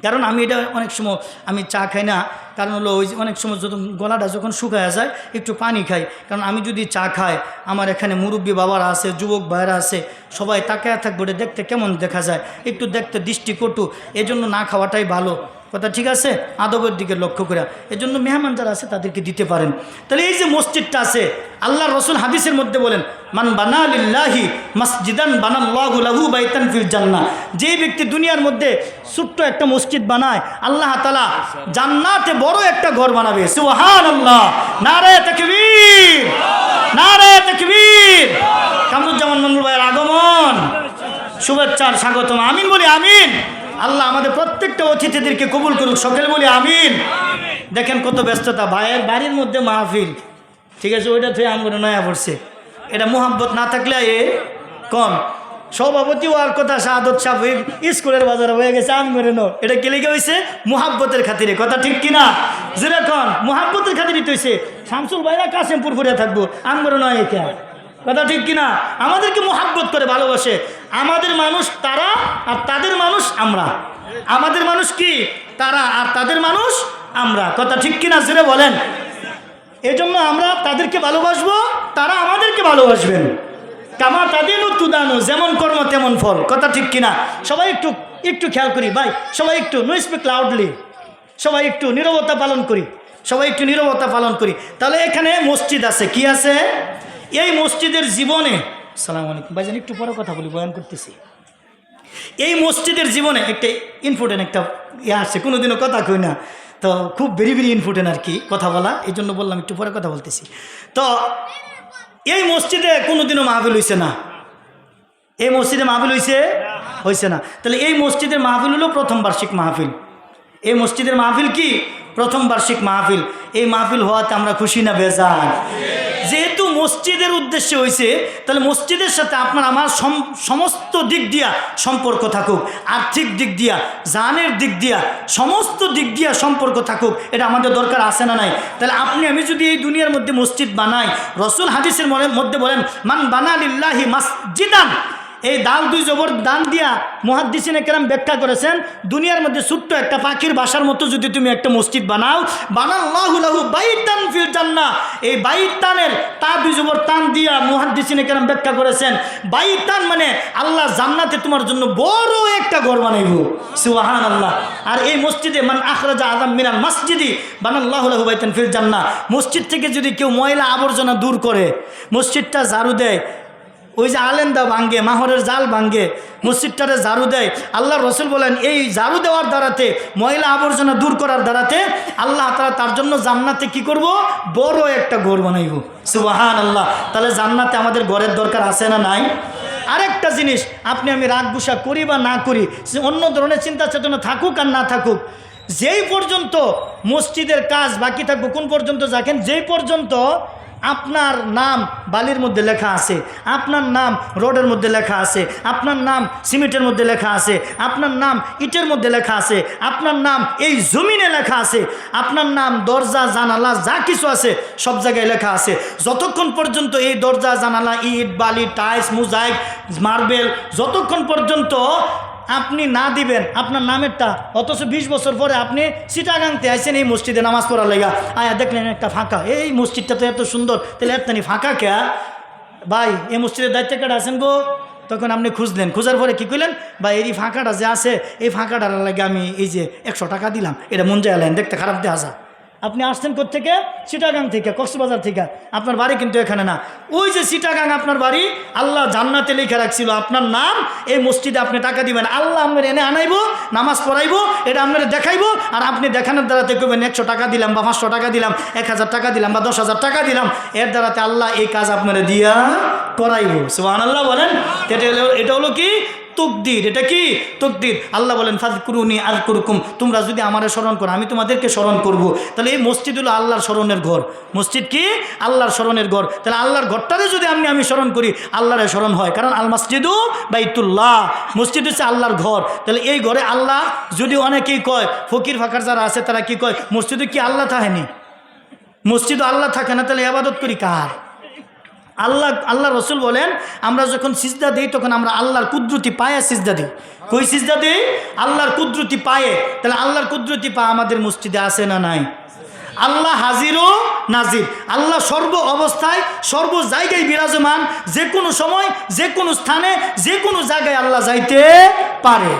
কারণ আমি এটা অনেক সময় আমি চা খাই না, কারণ হলো ওই অনেক সময় গলাটা যখন শুকায় যায় একটু পানি খাই। কারণ আমি যদি চা খাই, আমার এখানে মুরব্বী বাবারা আছে, যুবক ভাইরা আছে, সবাই তাকায় থাকবে, দেখতে কেমন দেখা যায়, একটু দেখতে দৃষ্টিকটু, এজন্য না খাওয়াটাই ভালো। কথা ঠিক আছে, আদবের দিকে লক্ষ্য করে। এজন্য মেহমান যারা আছে তাদেরকে দিতে পারেন। তাহলে এই যে মসজিদটা আছে, আল্লাহ রসুল হাদিসের মধ্যে বলেন, মান বানা লিল্লাহি মাসজিদান বানাল্লাহু লাহু বাইতান ফিল জান্নাহ। যেই ব্যক্তি দুনিয়ার মধ্যে ছোট্ট একটা মসজিদ বানায়, আল্লাহ তাআলা জান্নাতে বড় একটা ঘর বানাবে। সুবহানাল্লাহ, নারে তাকবীর, নারে তাকবীর। কামরুজ্জামান মন্ডল ভাইয়ের আগমন, শুভেচ্ছার স্বাগতম। আমিন বলি আমিন। আল্লাহ আমাদের প্রত্যেকটা অতিথিদেরকে কবুল করুক, সকলে বলি আমিন। দেখেন কত ব্যস্ততা, ভাইয়ের বাড়ির মধ্যে মাহফিল, ঠিক আছে, ওইটা থেকে আমার নয়া পড়ছে। এটা মোহাব্বত না থাকলে কম। সভাপতি হওয়ার কথা শাহাদত সাহেব স্কুলের বাজারে হয়ে গেছে, আমি মেরে নো, এটা কে লেগে হয়েছে? মোহাব্বতের খাতিরে। কথা ঠিক কিনা? যেরকম মোহাব্বতের খাতিরে হয়েছে। শামসুল ভাইরা কাসেমপুর ফুরিয়া থাকবো, আমি মেরে নয় এটা। কথা ঠিক কিনা? আমাদেরকে মোহাব্বত করে ভালোবাসে। আমাদের মানুষ তারা আর তাদের মানুষ আমরা। আমাদের মানুষ কি? তারা আর তাদের মানুষ আমরা। কথা ঠিক কিনা? জোরে বলেন। এই জন্য আমরা তাদেরকে ভালোবাসবো, তারা আমাদেরকে ভালোবাসবেন। কামা তাদিনু তুদানু, যেমন কর্ম তেমন ফল। কথা ঠিক কিনা? সবাই একটু একটু খেয়াল করি ভাই, সবাই একটু নো স্পিক লাউডলি, সবাই একটু নীরবতা পালন করি, সবাই একটু নীরবতা পালন করি। তাহলে এখানে মসজিদ আছে, কি আছে? এই মসজিদের জীবনে, আসসালামু আলাইকুম ভাইজান, একটু পরে কথা বলি, বয়ান করতেছি। এই মসজিদের জীবনে একটা ইম্পর্টেন্ট একটা আছে, কোনোদিনও কথা কই না, তো খুব ভেরি ভেরি ইম্পর্টেন্ট আর কি কথা বলা, এই জন্য বললাম একটু পরে কথা বলতেছি। তো এই মসজিদে কোনোদিনও মাহফিল হয়েছে না। এই মসজিদে মাহফিল হয়েছে না। তাহলে এই মসজিদের মাহফিল হলো প্রথম বার্ষিক মাহফিল। এই মসজিদের মাহফিল কি? প্রথম বার্ষিক মাহফিল। এই মাহফিল হওয়াতে আমরা খুশি না বেজার? যেহেতু মসজিদের উদ্দেশ্যে হয়েছে, তাহলে মসজিদের সাথে আপনার আমার সমস্ত দিক দিয়া সম্পর্ক থাকুক, আর্থিক দিক দিয়া, জানের দিক দিয়া, সমস্ত দিক দিয়া সম্পর্ক থাকুক, এটা আমাদের দরকার আছে না নাই? তাহলে আপনি আমি যদি এই দুনিয়ার মধ্যে মসজিদ বানাই, রসুল হাদিসের মধ্যে বলেন, মান বানা লিল্লাহি মাসজিদান, এই দাল দুই জবর দান দিয়া মুহাদ্দিসিনে কেরাম ব্যাখ্যা করেছেন, দুনিয়ার মধ্যে ছোট্ট একটা পাখির বাসার মতো যদি তুমি একটা মসজিদ বানাও, বানাল্লাহু লাহু বাইতান ফিল জান্নাহ, এই বাইতানের তা দুই জবর তান দিয়া মুহাদ্দিসিনে কেরাম ব্যাখ্যা করেছেন, বাইতান মানে আল্লাহ জান্নাতে তোমার জন্য বড় একটা ঘর বানাইব। সুবহানাল্লাহ। আর এই মসজিদে মান আখরাজা আযাম মিনাল মসজিদি বানাল্লাহু লাহু বাইতান ফিল জান্নাহ, মসজিদ থেকে যদি কেউ ময়লা আবর্জনা দূর করে, মসজিদটা ঝাড়ু দেয়, ওই যে আলেন্দা ভাঙ্গে, মাহরের জাল ভাঙ্গে, মসজিদটারে ঝাড়ু দেয়, আল্লাহ রসুল বলেন এই ঝাড়ু দেওয়ার দ্বারাতে, ময়লা আবর্জনা দূর করার দ্বারাতে আল্লাহ তাআলা তার জন্য জান্নাতে কি করব? বড় একটা ঘর বানাইব। সুবহানাল্লাহ। তাহলে জান্নাতে আমাদের ঘরের দরকার আছে না নাই? আরেকটা জিনিস, আপনি আমি রাগ গুসা করি বা না করি, অন্য ধরনের চিন্তা চেতনা থাকুক আর না থাকুক, যেই পর্যন্ত মসজিদের কাজ বাকি থাকবো, কোন পর্যন্ত দেখেন, যেই পর্যন্ত আপনার নাম বালির মধ্যে লেখা আছে, আপনার নাম রোডের মধ্যে লেখা আছে, আপনার নাম সিমেন্টের মধ্যে লেখা আছে, আপনার নাম ইটের মধ্যে লেখা আছে, আপনার নাম এই জমিনে লেখা আছে, আপনার নাম দরজা জানালা যা কিছু আছে সব জায়গায় লেখা আছে, যতক্ষণ পর্যন্ত এই দরজা জানালা, ইট বালি টাইলস মোজাইক মার্বেল যতক্ষণ পর্যন্ত আপনি না দিবেন আপনার নামেরটা, অথচ 20 বছর পরে আপনি চিটাগাংতে আইসেন এই মসজিদে নামাজ পড়ার লেগা, আয়া দেখলেন একটা ফাঁকা, এই মসজিদটা তো এত সুন্দর, তাহলে এতখানি ফাঁকা কে ভাই? এই মসজিদের দায়িত্ব কাটা আছেন গো, তখন আপনি খুঁজলেন, খোঁজার পরে কী করলেন? বা এই ফাঁকাটা যে আছে, এই ফাঁকাটার লাগে আমি এই যে 100 টাকা দিলাম, এটা মন যায় এলেন, দেখতে খারাপ দেখা যায়। আপনি আসছেন কোত্থেকে? চিটাগাং থেকে, কক্সবাজার থেকে। আপনার বাড়ি কিন্তু এখানে না, ওই যে চিটাগাং আপনার বাড়ি, আল্লাহ জান্নাতে লিখে রাখছিল আপনার নাম, এই মসজিদে আপনি টাকা দিবেন, আল্লাহ আপনার এনে আনাইবো, নামাজ পড়াইবো, এটা আপনার দেখাইবো, আর আপনি দেখানোর দ্বারাতে করবেন 100 টাকা দিলাম বা 500 টাকা দিলাম, 1000 টাকা দিলাম বা 10,000 টাকা দিলাম, এর দ্বারাতে আল্লাহ এই কাজ আপনার দিয়া করাইবো। সুবহানাল্লাহ বলেন। এটা হলো কি? তকদির। এটা কি? তকদির। আল্লাহ বলেন ফাযকুরুনি আযকুরকুম, তোমরা যদি আমারে স্মরণ করো আমি তোমাদেরকে স্মরণ করব। তাহলে এই মসজিদ হলো আল্লাহর স্মরণের ঘর। মসজিদ কি? আল্লাহর স্মরণের ঘর। তাহলে আল্লাহর ঘরটারে যদি আমি স্মরণ করি, আল্লাহরে স্মরণ হয়, কারণ আল মসজিদু বাইতুল্লাহ, মসজিদ হচ্ছে আল্লাহর ঘর। তাহলে এই ঘরে আল্লাহ, যদি অনেকেই কয়, ফকির ফাকার যারা আছে তারা কি কয়, মসজিদে কি আল্লাহ থাকেনি? মসজিদও আল্লাহ থাকে না, তাহলে ইবাদত করি কার? আল্লাহ রসুল বলেন আমরা যখন সিজদা দিই তখন আমরা আল্লাহর কুদরতি পায়ে সিজদা দিই। কই সিজদা দিই? আল্লাহর কুদরতি পায়ে। তাহলে আল্লাহর কুদরতি পা আমাদের মসজিদে আছে না নাই? আল্লাহ হাজির ও নাজির, আল্লাহ সর্ব অবস্থায় সর্ব জায়গায় বিরাজমান, যে কোনো সময় যে কোনো স্থানে যে কোনো জায়গায় আল্লাহ যাইতে পারে।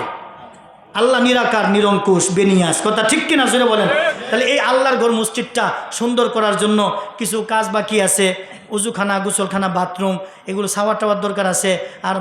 আল্লাহ নিরাকার, নিরঙ্কুশ, বেনিয়াস, কথা ঠিক কিনা জোরে বলেন। তাহলে এই আল্লাহর ঘর মসজিদটা সুন্দর করার জন্য কিছু কাজ বাকি আছে। উজুখানা, গোসলখানা, বাথরুম এগুলো সাওয়ার টাওয়ার দরকার আছে। আর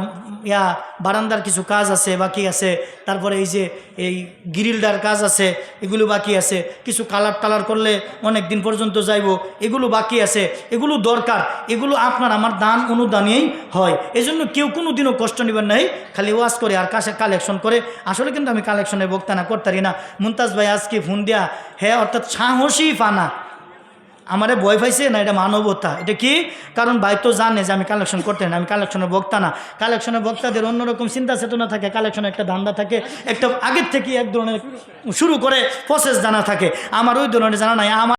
বারান্দার কিছু কাজ আছে, বাকি আছে। তারপরে এই যে এই গ্রিলটার কাজ আছে, এগুলো বাকি আছে। কিছু কালার টালার করলে অনেক দিন পর্যন্ত যাইব, এগুলো বাকি আছে। এগুলো দরকার, এগুলো আপনার আমার দান অনুদানেই হয়। এজন্য কেউ কোনো দিনও কষ্ট নেবেন নাই, খালি ওয়াজ করে আর কাছে কালেকশন করে। আসলে কিন্তু আমি কালেকশনের বক্তা না, করতারি না। মুমতাজ ভাই আজকে ফোন দিয়া, হ্যাঁ অর্থাৎ সাহসী ফানা আমারে ভয় পাইছে না, এটা মানবতা। এটা কি কারণ ভাই তো জানে যে আমি কালেকশন করতে না, আমি কালেকশনের বক্তা না। কালেকশনের বক্তাদের অন্যরকম চিন্তা চেতনা থাকে, কালেকশনের একটা ধান্দা থাকে, একটা আগের থেকে এক ধরনের শুরু করে প্রসেস জানা থাকে। আমার ওই ধরনের জানা নাই। আমার